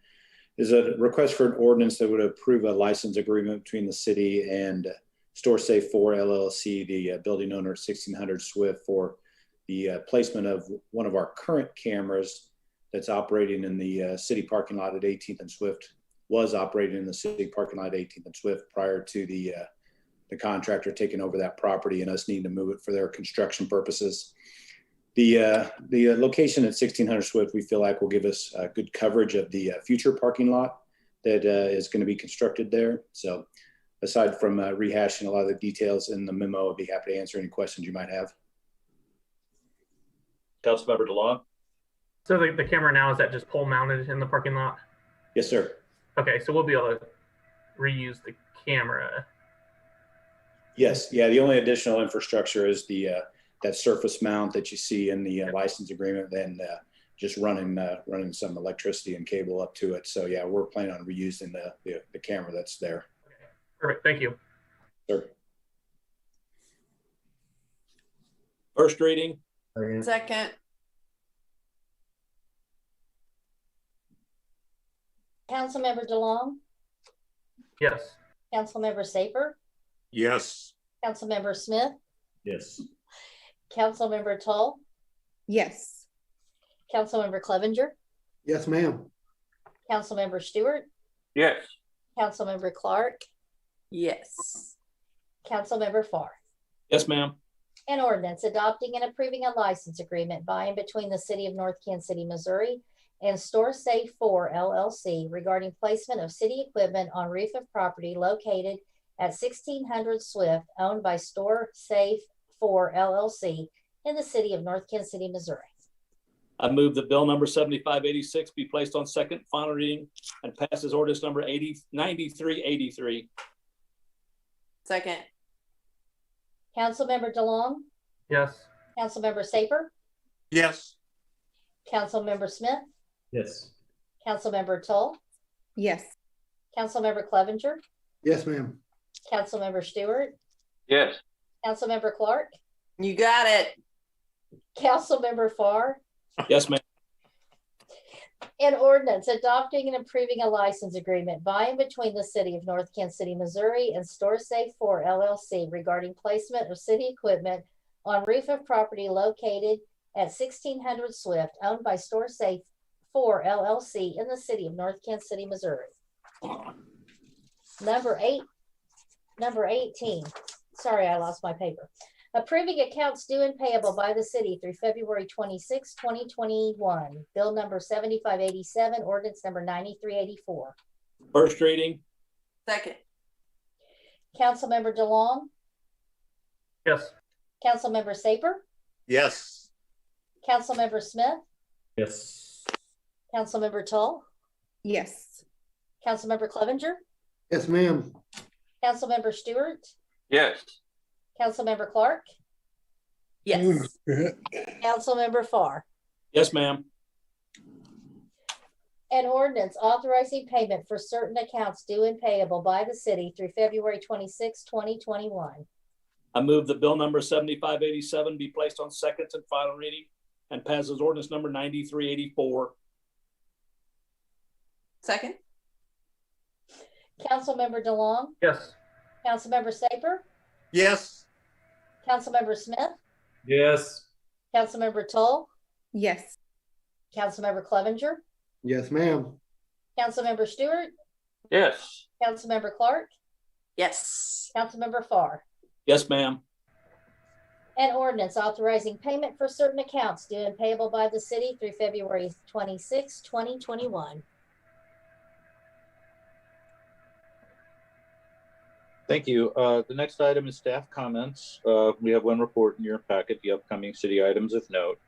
request for an ordinance that would approve a license agreement between the city and Store Safe 4 LLC, the building owner at 1600 Swift, for the placement of one of our current cameras that's operating in the city parking lot at 18th and Swift, was operating in the city parking lot at 18th and Swift prior to the contractor taking over that property and us needing to move it for their construction purposes. The location at 1600 Swift, we feel like will give us good coverage of the future parking lot that is going to be constructed there. So aside from rehashing a lot of the details in the memo, I'd be happy to answer any questions you might have. Councilmember DeLong. So the camera now, is that just pole mounted in the parking lot? Yes, sir. Okay, so we'll be able to reuse the camera. Yes, yeah. The only additional infrastructure is the that surface mount that you see in the license agreement, then just running some electricity and cable up to it. So yeah, we're planning on reusing the camera that's there. Okay. Perfect, thank you. Sure. First reading. Second. Councilmember DeLong? Yes. Councilmember Saper? Yes. Councilmember Smith? Yes. Councilmember Tull? Yes. Councilmember Clevenger? Yes, ma'am. Councilmember Stewart? Yes. Councilmember Clark? Yes. Councilmember Farr. Yes, ma'am. An ordinance adopting and approving a license agreement by and between the city of North Kansas City, Missouri and Store Safe 4 LLC regarding placement of city equipment on roof of property located at 1600 Swift, owned by Store Safe 4 LLC in the city of North Kansas City, Missouri. I move that bill number 7586 be placed on second final reading and passes ordinance number 9383. Second. Councilmember DeLong, Yes. Councilmember Saper, Yes. Councilmember Smith, Yes. Councilmember Tull, Yes. Councilmember Clevenger, Yes, ma'am. Councilmember Stewart, Yes. Councilmember Clark, You got it. Councilmember Farr. Yes, ma'am. An ordinance adopting and approving a license agreement by and between the city of North Kansas City, Missouri and Store Safe 4 LLC regarding placement of city equipment on roof of property located at 1600 Swift, owned by Store Safe 4 LLC in the city of North Kansas City, Missouri. Number 18. Sorry, I lost my paper. Approving accounts due and payable by the city through February 26, 2021. Bill number 7587, ordinance number 9384. First reading. Second. Councilmember DeLong, Yes. Councilmember Saper, Yes. Councilmember Smith, Yes. Councilmember Tull, Yes. Councilmember Clevenger, Yes, ma'am. Councilmember Stewart, Yes. Councilmember Clark, Yes. Councilmember Farr. Yes, ma'am. An ordinance authorizing payment for certain accounts due and payable by the city through February 26, 2021. I move that bill number 7587 be placed on second and final reading and passes ordinance number 9384. Second. Councilmember DeLong, Yes. Councilmember Saper, Yes. Councilmember Smith, Yes. Councilmember Tull, Yes. Councilmember Clevenger, Yes, ma'am. Councilmember Stewart, Yes. Councilmember Clark, Yes. Councilmember Farr. Yes, ma'am. An ordinance authorizing payment for certain accounts due and payable by the city through February 26, 2021. Thank you. The next item is staff comments. We have one report in your packet, the upcoming city items of note.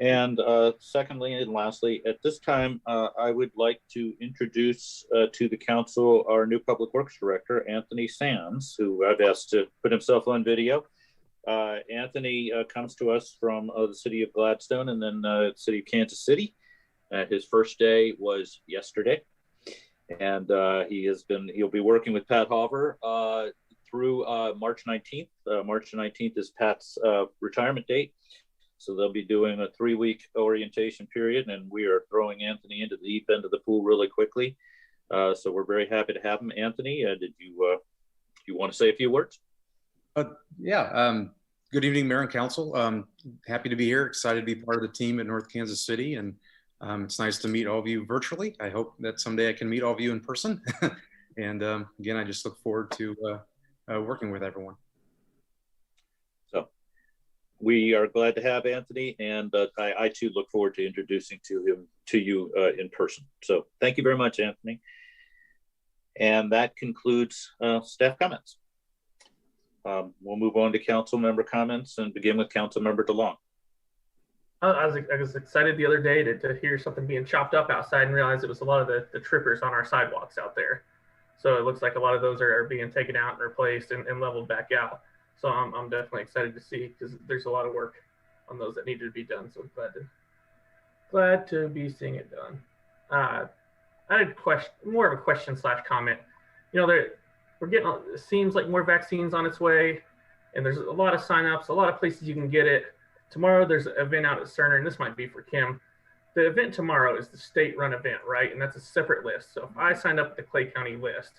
And secondly and lastly, at this time, I would like to introduce to the council our new Public Works Director, Anthony Sands, who I've asked to put himself on video. Anthony comes to us from the city of Gladstone and then the city of Kansas City. His first day was yesterday. And he'll be working with Pat Hoffer through March 19th. March 19th is Pat's retirement date. So they'll be doing a 3-week orientation period, and we are throwing Anthony into the deep end of the pool really quickly. So we're very happy to have him. Anthony, did you want to say a few words? Yeah. Good evening, Mayor and Council. Happy to be here. Excited to be part of the team at North Kansas City, and it's nice to meet all of you virtually. I hope that someday I can meet all of you in person. And again, I just look forward to working with everyone. So we are glad to have Anthony, and I too look forward to introducing to you in person. So thank you very much, Anthony. And that concludes staff comments. We'll move on to council member comments and begin with council member DeLong. I was excited the other day to hear something being chopped up outside and realize it was a lot of the trippers on our sidewalks out there. So it looks like a lot of those are being taken out and replaced and leveled back out. So I'm definitely excited to see, because there's a lot of work on those that needed to be done. So glad to be seeing it done. I had a question, more of a question / comment. You know, we're getting, it seems like more vaccines on its way, and there's a lot of signups, a lot of places you can get it. Tomorrow there's an event out at Cerner, and this might be for Kim. The event tomorrow is the state-run event, right? And that's a separate list. So if I signed up the Clay County list,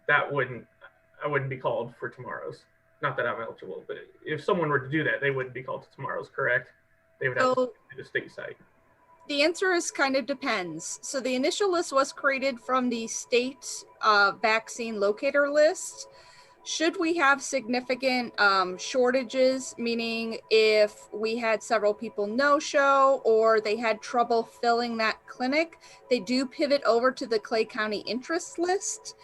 I wouldn't be called for tomorrow's. Not that I'm eligible, but if someone were to do that, they wouldn't be called to tomorrow's, correct? They would have to do the state site. The answer is kind of depends. So the initial list was created from the state vaccine locator list. Should we have significant shortages, meaning if we had several people no show or they had trouble filling that clinic, they do pivot over to the Clay County interest list.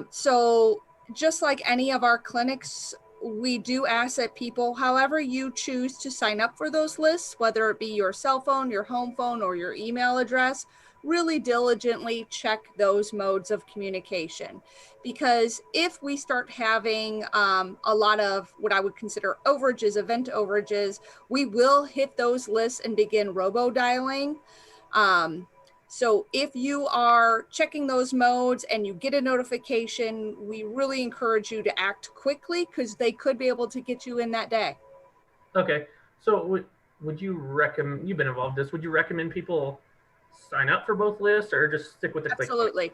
So just like any of our clinics, we do ask that people, however you choose to sign up for those lists, whether it be your cell phone, your home phone, or your email address, really diligently check those modes of communication. Because if we start having a lot of what I would consider overages, event overages, we will hit those lists and begin robo-dialing. So if you are checking those modes and you get a notification, we really encourage you to act quickly because they could be able to get you in that day. Okay, so would you recommend, you've been involved in this, would you recommend people sign up for both lists or just stick with the Absolutely.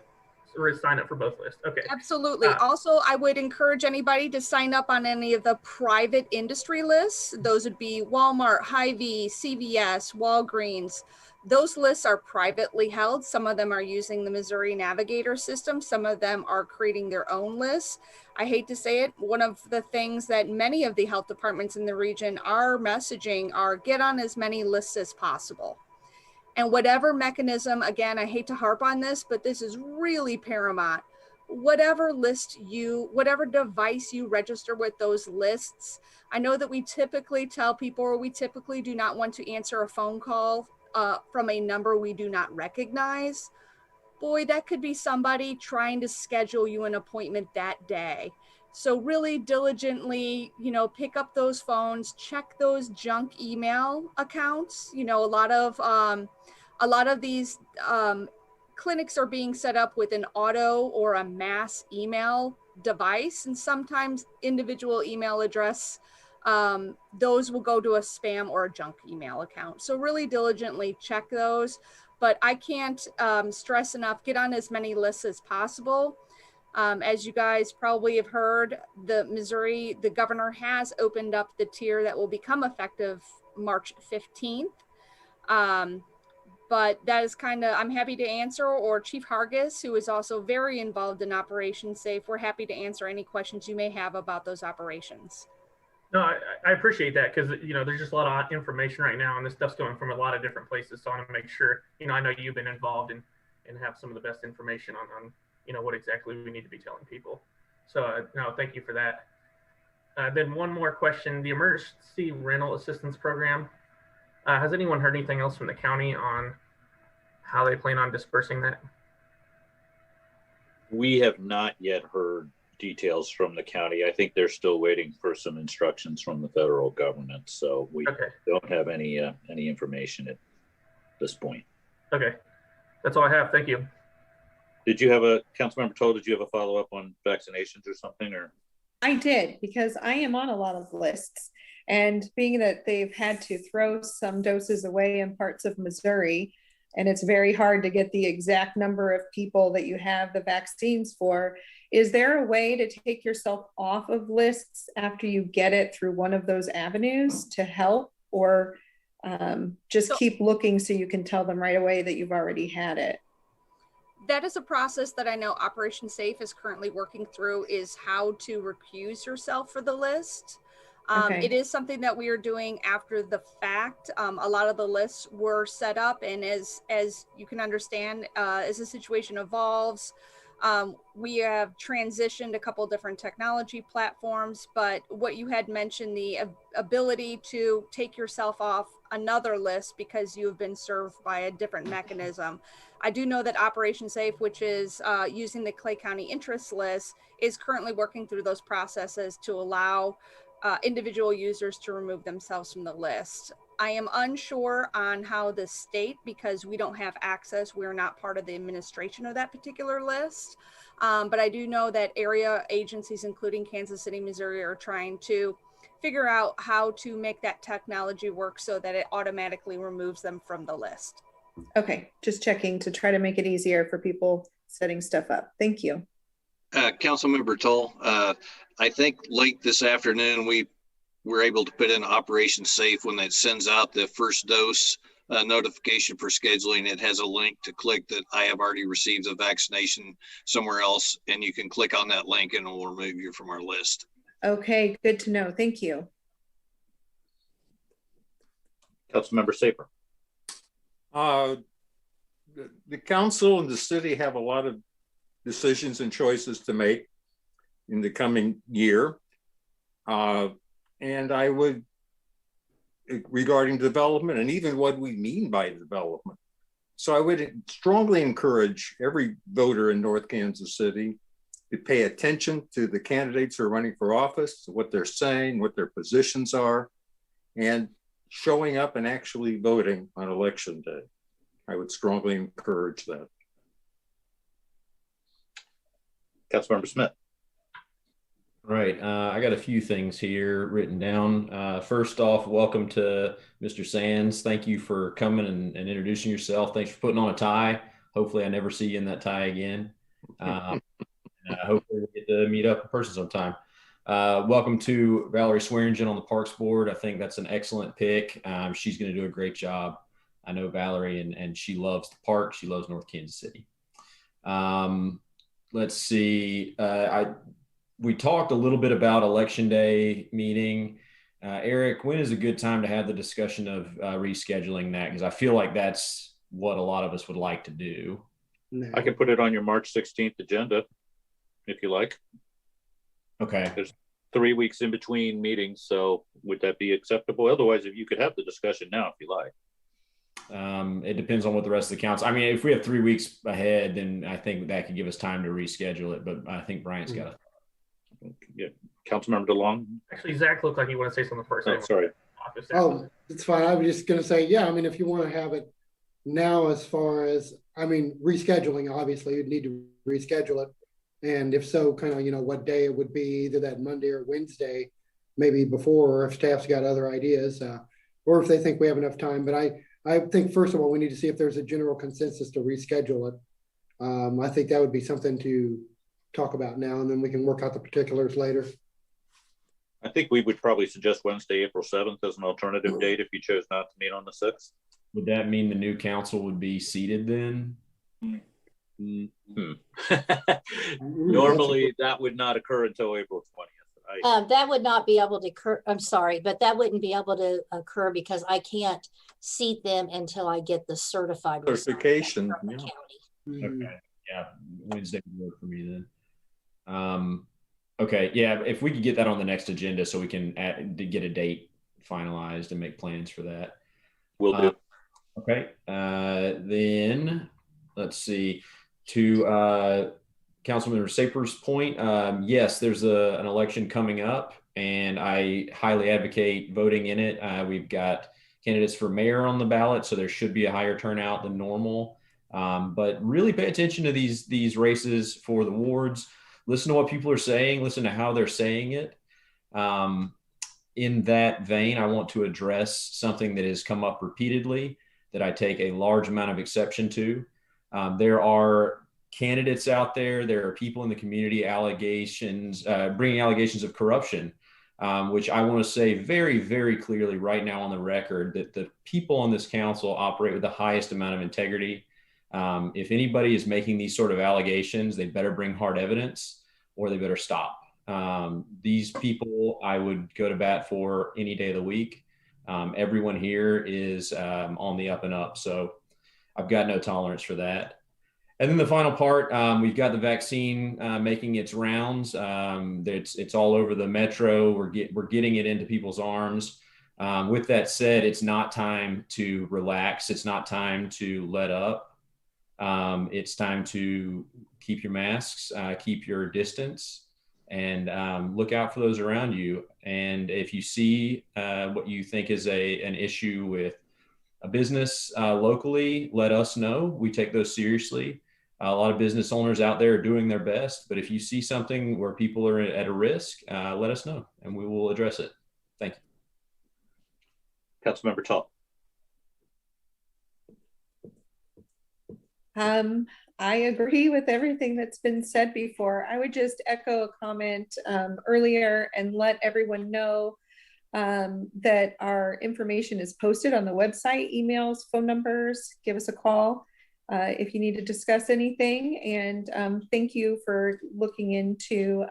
Or sign up for both lists? Okay. Absolutely. Also, I would encourage anybody to sign up on any of the private industry lists. Those would be Walmart, Hy-Vee, CVS, Walgreens. Those lists are privately held. Some of them are using the Missouri Navigator system. Some of them are creating their own lists. I hate to say it, one of the things that many of the health departments in the region are messaging are get on as many lists as possible. And whatever mechanism, again, I hate to harp on this, but this is really paramount. Whatever list whatever device you register with those lists, I know that we typically tell people, or we typically do not want to answer a phone call from a number we do not recognize. Boy, that could be somebody trying to schedule you an appointment that day. So really diligently, pick up those phones, check those junk email accounts. A lot of these clinics are being set up with an auto or a mass email device, and sometimes individual email address, those will go to a spam or a junk email account. So really diligently check those. But I can't stress enough, get on as many lists as possible. As you guys probably have heard, the governor has opened up the tier that will become effective March 15th. But that is I'm happy to answer, or Chief Hargis, who is also very involved in Operation Safe. We're happy to answer any questions you may have about those operations. No, I appreciate that because, there's just a lot of information right now and this stuff's going from a lot of different places. So I want to make sure, I know you've been involved and have some of the best information on what exactly we need to be telling people. So no, thank you for that. Then one more question, the Emergency Rental Assistance Program. Has anyone heard anything else from the county on how they plan on dispersing that? We have not yet heard details from the county. I think they're still waiting for some instructions from the federal government. So we don't have any information at this point. Okay, that's all I have. Thank you. Did you have Councilmember Toll, did you have a follow-up on vaccinations or something, or? I did, because I am on a lot of lists, and being that they've had to throw some doses away in parts of Missouri, and it's very hard to get the exact number of people that you have the vaccines for, is there a way to take yourself off of lists after you get it through one of those avenues to help, or just keep looking so you can tell them right away that you've already had it? That is a process that I know Operation Safe is currently working through, is how to recuse yourself for the list. It is something that we are doing after the fact. A lot of the lists were set up, and as you can understand, as the situation evolves, we have transitioned a couple different technology platforms, but what you had mentioned, the ability to take yourself off another list because you have been served by a different mechanism. I do know that Operation Safe, which is using the Clay County interest list, is currently working through those processes to allow individual users to remove themselves from the list. I am unsure on how the state, because we don't have access, we're not part of the administration of that particular list. But I do know that area agencies, including Kansas City, Missouri, are trying to figure out how to make that technology work so that it automatically removes them from the list. Okay, just checking to try to make it easier for people setting stuff up. Thank you. Councilmember Toll, I think late this afternoon we were able to put in Operation Safe when it sends out the first dose notification for scheduling. It has a link to click that I have already received a vaccination somewhere else, and you can click on that link and it will remove you from our list. Okay, good to know. Thank you. Councilmember Saper. The council and the city have a lot of decisions and choices to make in the coming year. And I would, regarding development and even what we mean by development. So I would strongly encourage every voter in North Kansas City to pay attention to the candidates who are running for office, what they're saying, what their positions are, and showing up and actually voting on election day. I would strongly encourage that. Councilmember Smith. Right. I got a few things here written down. First off, welcome to Mr. Sands. Thank you for coming and introducing yourself. Thanks for putting on a tie. Hopefully I never see you in that tie again. Hopefully we'll get to meet up in person sometime. Welcome to Valerie Swearingen on the Parks Board. I think that's an excellent pick. She's going to do a great job. I know Valerie, and she loves the park. She loves North Kansas City. Let's see. We talked a little bit about Election Day meeting. Eric, when is a good time to have the discussion of rescheduling that? Because I feel like that's what a lot of us would like to do. I can put it on your March 16th agenda if you like. Okay. There's 3 weeks in between meetings, so would that be acceptable? Otherwise, if you could have the discussion now if you like. It depends on what the rest of the council. I mean, if we have 3 weeks ahead, then I think that could give us time to reschedule it. But I think Bryant's got to. Yeah, Councilmember DeLong. Actually, Zach looked like he wanted to say something first. Oh, sorry. Oh, it's fine. I was just going to say, yeah, I mean, if you want to have it now, as far as, I mean, rescheduling, obviously you'd need to reschedule it. And if so, kind of, you know, what day it would be, either that Monday or Wednesday, maybe before, or if staff's got other ideas, or if they think we have enough time. But I think, first of all, we need to see if there's a general consensus to reschedule it. I think that would be something to talk about now, and then we can work out the particulars later. I think we would probably suggest Wednesday, April 7th as an alternative date if you chose not to meet on the 6th. Would that mean the new council would be seated then? Normally that would not occur until April 20th. That would not be able to occur. I'm sorry, but that wouldn't be able to occur because I can't seat them until I get the certification from the county. Okay. Yeah. Wednesday would work for me then. Okay. Yeah. If we could get that on the next agenda so we can get a date finalized and make plans for that. Will do. Okay. Then let's see. To Councilmember Saper's point, yes, there's an election coming up, and I highly advocate voting in it. We've got candidates for mayor on the ballot, so there should be a higher turnout than normal. But really pay attention to these races for the wards. Listen to what people are saying. Listen to how they're saying it. In that vein, I want to address something that has come up repeatedly that I take a large amount of exception to. There are candidates out there. There are people in the community bringing allegations of corruption, which I want to say very, very clearly right now on the record that the people on this council operate with the highest amount of integrity. If anybody is making these sort of allegations, they better bring hard evidence or they better stop. These people I would go to bat for any day of the week. Everyone here is on the up and up. So I've got no tolerance for that. And then the final part, we've got the vaccine making its rounds. It's all over the metro. We're getting it into people's arms. With that said, it's not time to relax. It's not time to let up. It's time to keep your masks, keep your distance, and look out for those around you. And if you see what you think is an issue with a business locally, let us know. We take those seriously. A lot of business owners out there are doing their best, but if you see something where people are at a risk, let us know and we will address it. Thank you. Councilmember Tull. I agree with everything that's been said before. I would just echo a comment earlier and let everyone know that our information is posted on the website, emails, phone numbers. Give us a call if you need to discuss anything. And thank you for looking into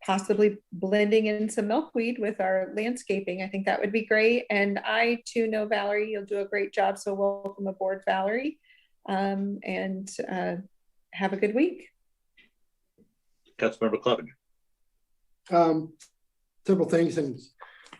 possibly blending in some milkweed with our landscaping. I think that would be great. And I too know, Valerie, you'll do a great job. So welcome aboard, Valerie. And have a good week. Councilmember Clevenger. Several things, and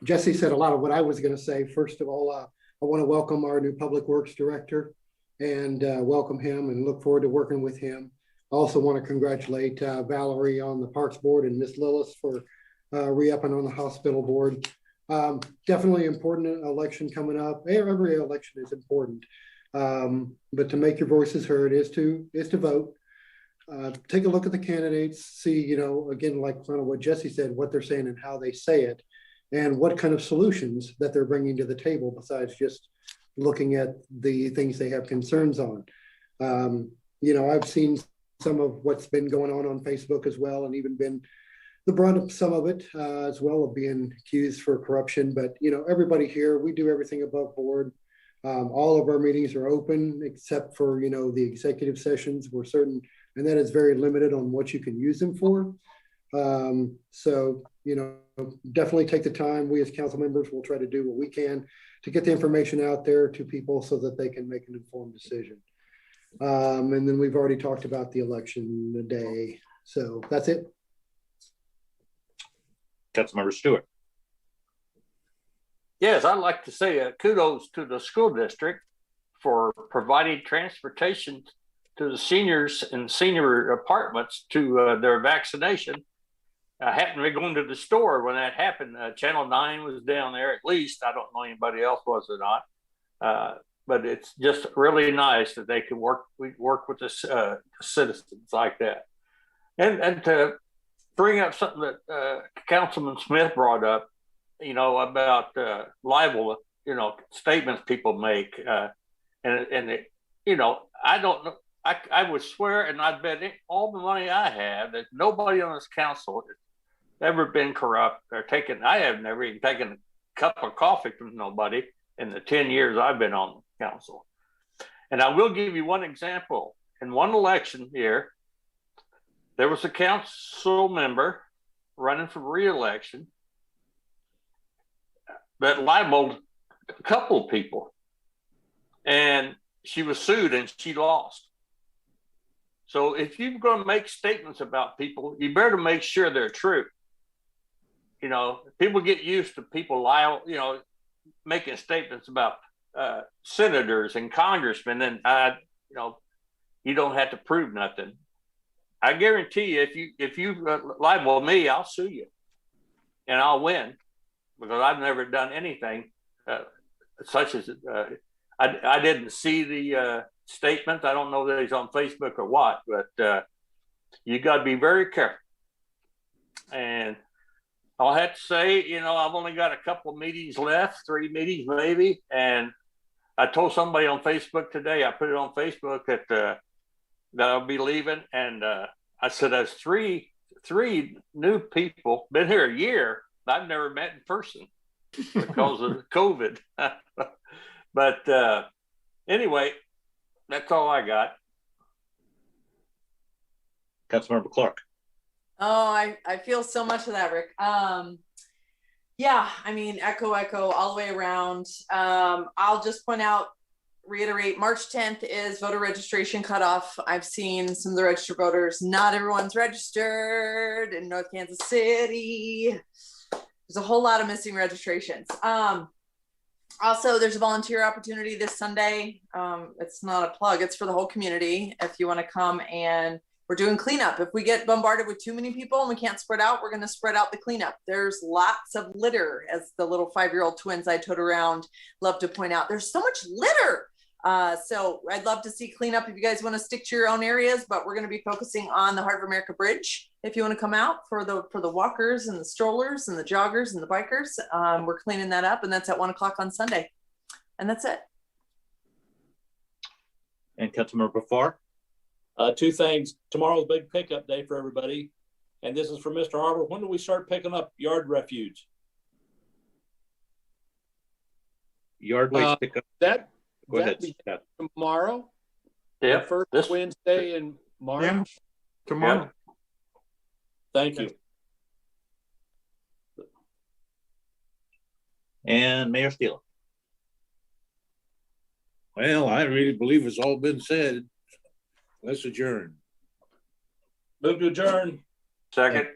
Jesse said a lot of what I was going to say. First of all, I want to welcome our new Public Works Director and welcome him and look forward to working with him. I also want to congratulate Valerie on the Parks Board and Miss Lillis for re-upping on the hospital board. Definitely important election coming up. Every election is important, but to make your voices heard is to vote. Take a look at the candidates, see, you know, again, like kind of what Jesse said, what they're saying and how they say it, and what kind of solutions that they're bringing to the table besides just looking at the things they have concerns on. You know, I've seen some of what's been going on Facebook as well, and even been the brunt of some of it as well, of being accused for corruption. But, you know, everybody here, we do everything above board. All of our meetings are open except for, you know, the executive sessions. We're certain, and that is very limited on what you can use them for. So, you know, definitely take the time. We as council members will try to do what we can to get the information out there to people so that they can make an informed decision. And then we've already talked about the election day. So that's it. Councilmember Stewart. Yes, I'd like to say kudos to the school district for providing transportation to the seniors in senior apartments to their vaccination. I happened to be going to the store when that happened. Channel 9 was down there at least. I don't know anybody else was or not. But it's just really nice that they can work with the citizens like that. And to bring up something that Councilman Smith brought up, you know, about libel, you know, statements people make. And it, you know, I don't know. I would swear, and I bet all the money I have, that nobody on this council has ever been corrupt or taken. I have never even taken a cup of coffee from nobody in the 10 years I've been on the council. And I will give you one example. In one election here, there was a council member running for re-election that libeled a couple of people, and she was sued and she lost. So if you're going to make statements about people, you better make sure they're true. You know, people get used to people you know, making statements about senators and congressmen, and you know, you don't have to prove nothing. I guarantee you, if you libel me, I'll sue you, and I'll win, because I've never done anything such as I didn't see the statement. I don't know that he's on Facebook or what, but you got to be very careful. And I'll have to say, you know, I've only got a couple of meetings left, 3 meetings maybe. And I told somebody on Facebook today, I put it on Facebook that I'll be leaving. And I said, there's three new people, been here a year, I've never met in person because of COVID. But anyway, that's all I got. Councilmember Clark. Oh, I feel so much of that, Rick. Yeah, I mean, echo all the way around. I'll just point out, reiterate, March 10th is voter registration cutoff. I've seen some of the registered voters. Not everyone's registered in North Kansas City. There's a whole lot of missing registrations. Also, there's a volunteer opportunity this Sunday. It's not a plug, it's for the whole community. If you want to come, and we're doing cleanup. If we get bombarded with too many people and we can't spread out, we're going to spread out the cleanup. There's lots of litter, as the little 5-year-old twins I tote around love to point out. There's so much litter. So I'd love to see cleanup if you guys want to stick to your own areas, but we're going to be focusing on the Heart of America Bridge. If you want to come out for the walkers and the strollers and the joggers and the bikers, we're cleaning that up, and that's at 1 o'clock on Sunday. And that's it. And Councilmember Farr. 2 things. Tomorrow's a big pickup day for everybody. And this is for Mr. Harbour. When do we start picking up yard refuse? Yard waste pickup. Go ahead, Scott. Tomorrow? Yeah. The first Wednesday in March? Yeah, tomorrow. Yep. Thank you. And Mayor Steele. Well, I really believe it's all been said. Let's adjourn. Move to adjourn. Second.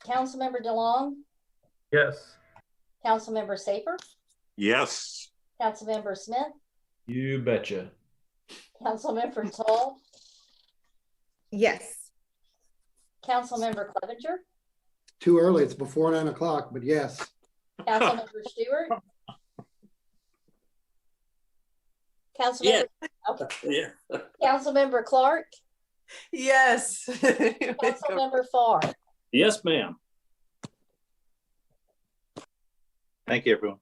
Councilmember DeLong, Yes. Councilmember Safer, Yes. Councilmember Smith, You betcha. Councilmember Toll, Yes. Councilmember Clevenger, Too early. It's before 9 o'clock, but yes. Councilmember Stewart. Yeah. Okay. Yeah. Councilmember Clark, Yes. Councilmember Farr. Yes, ma'am. Thank you, everyone.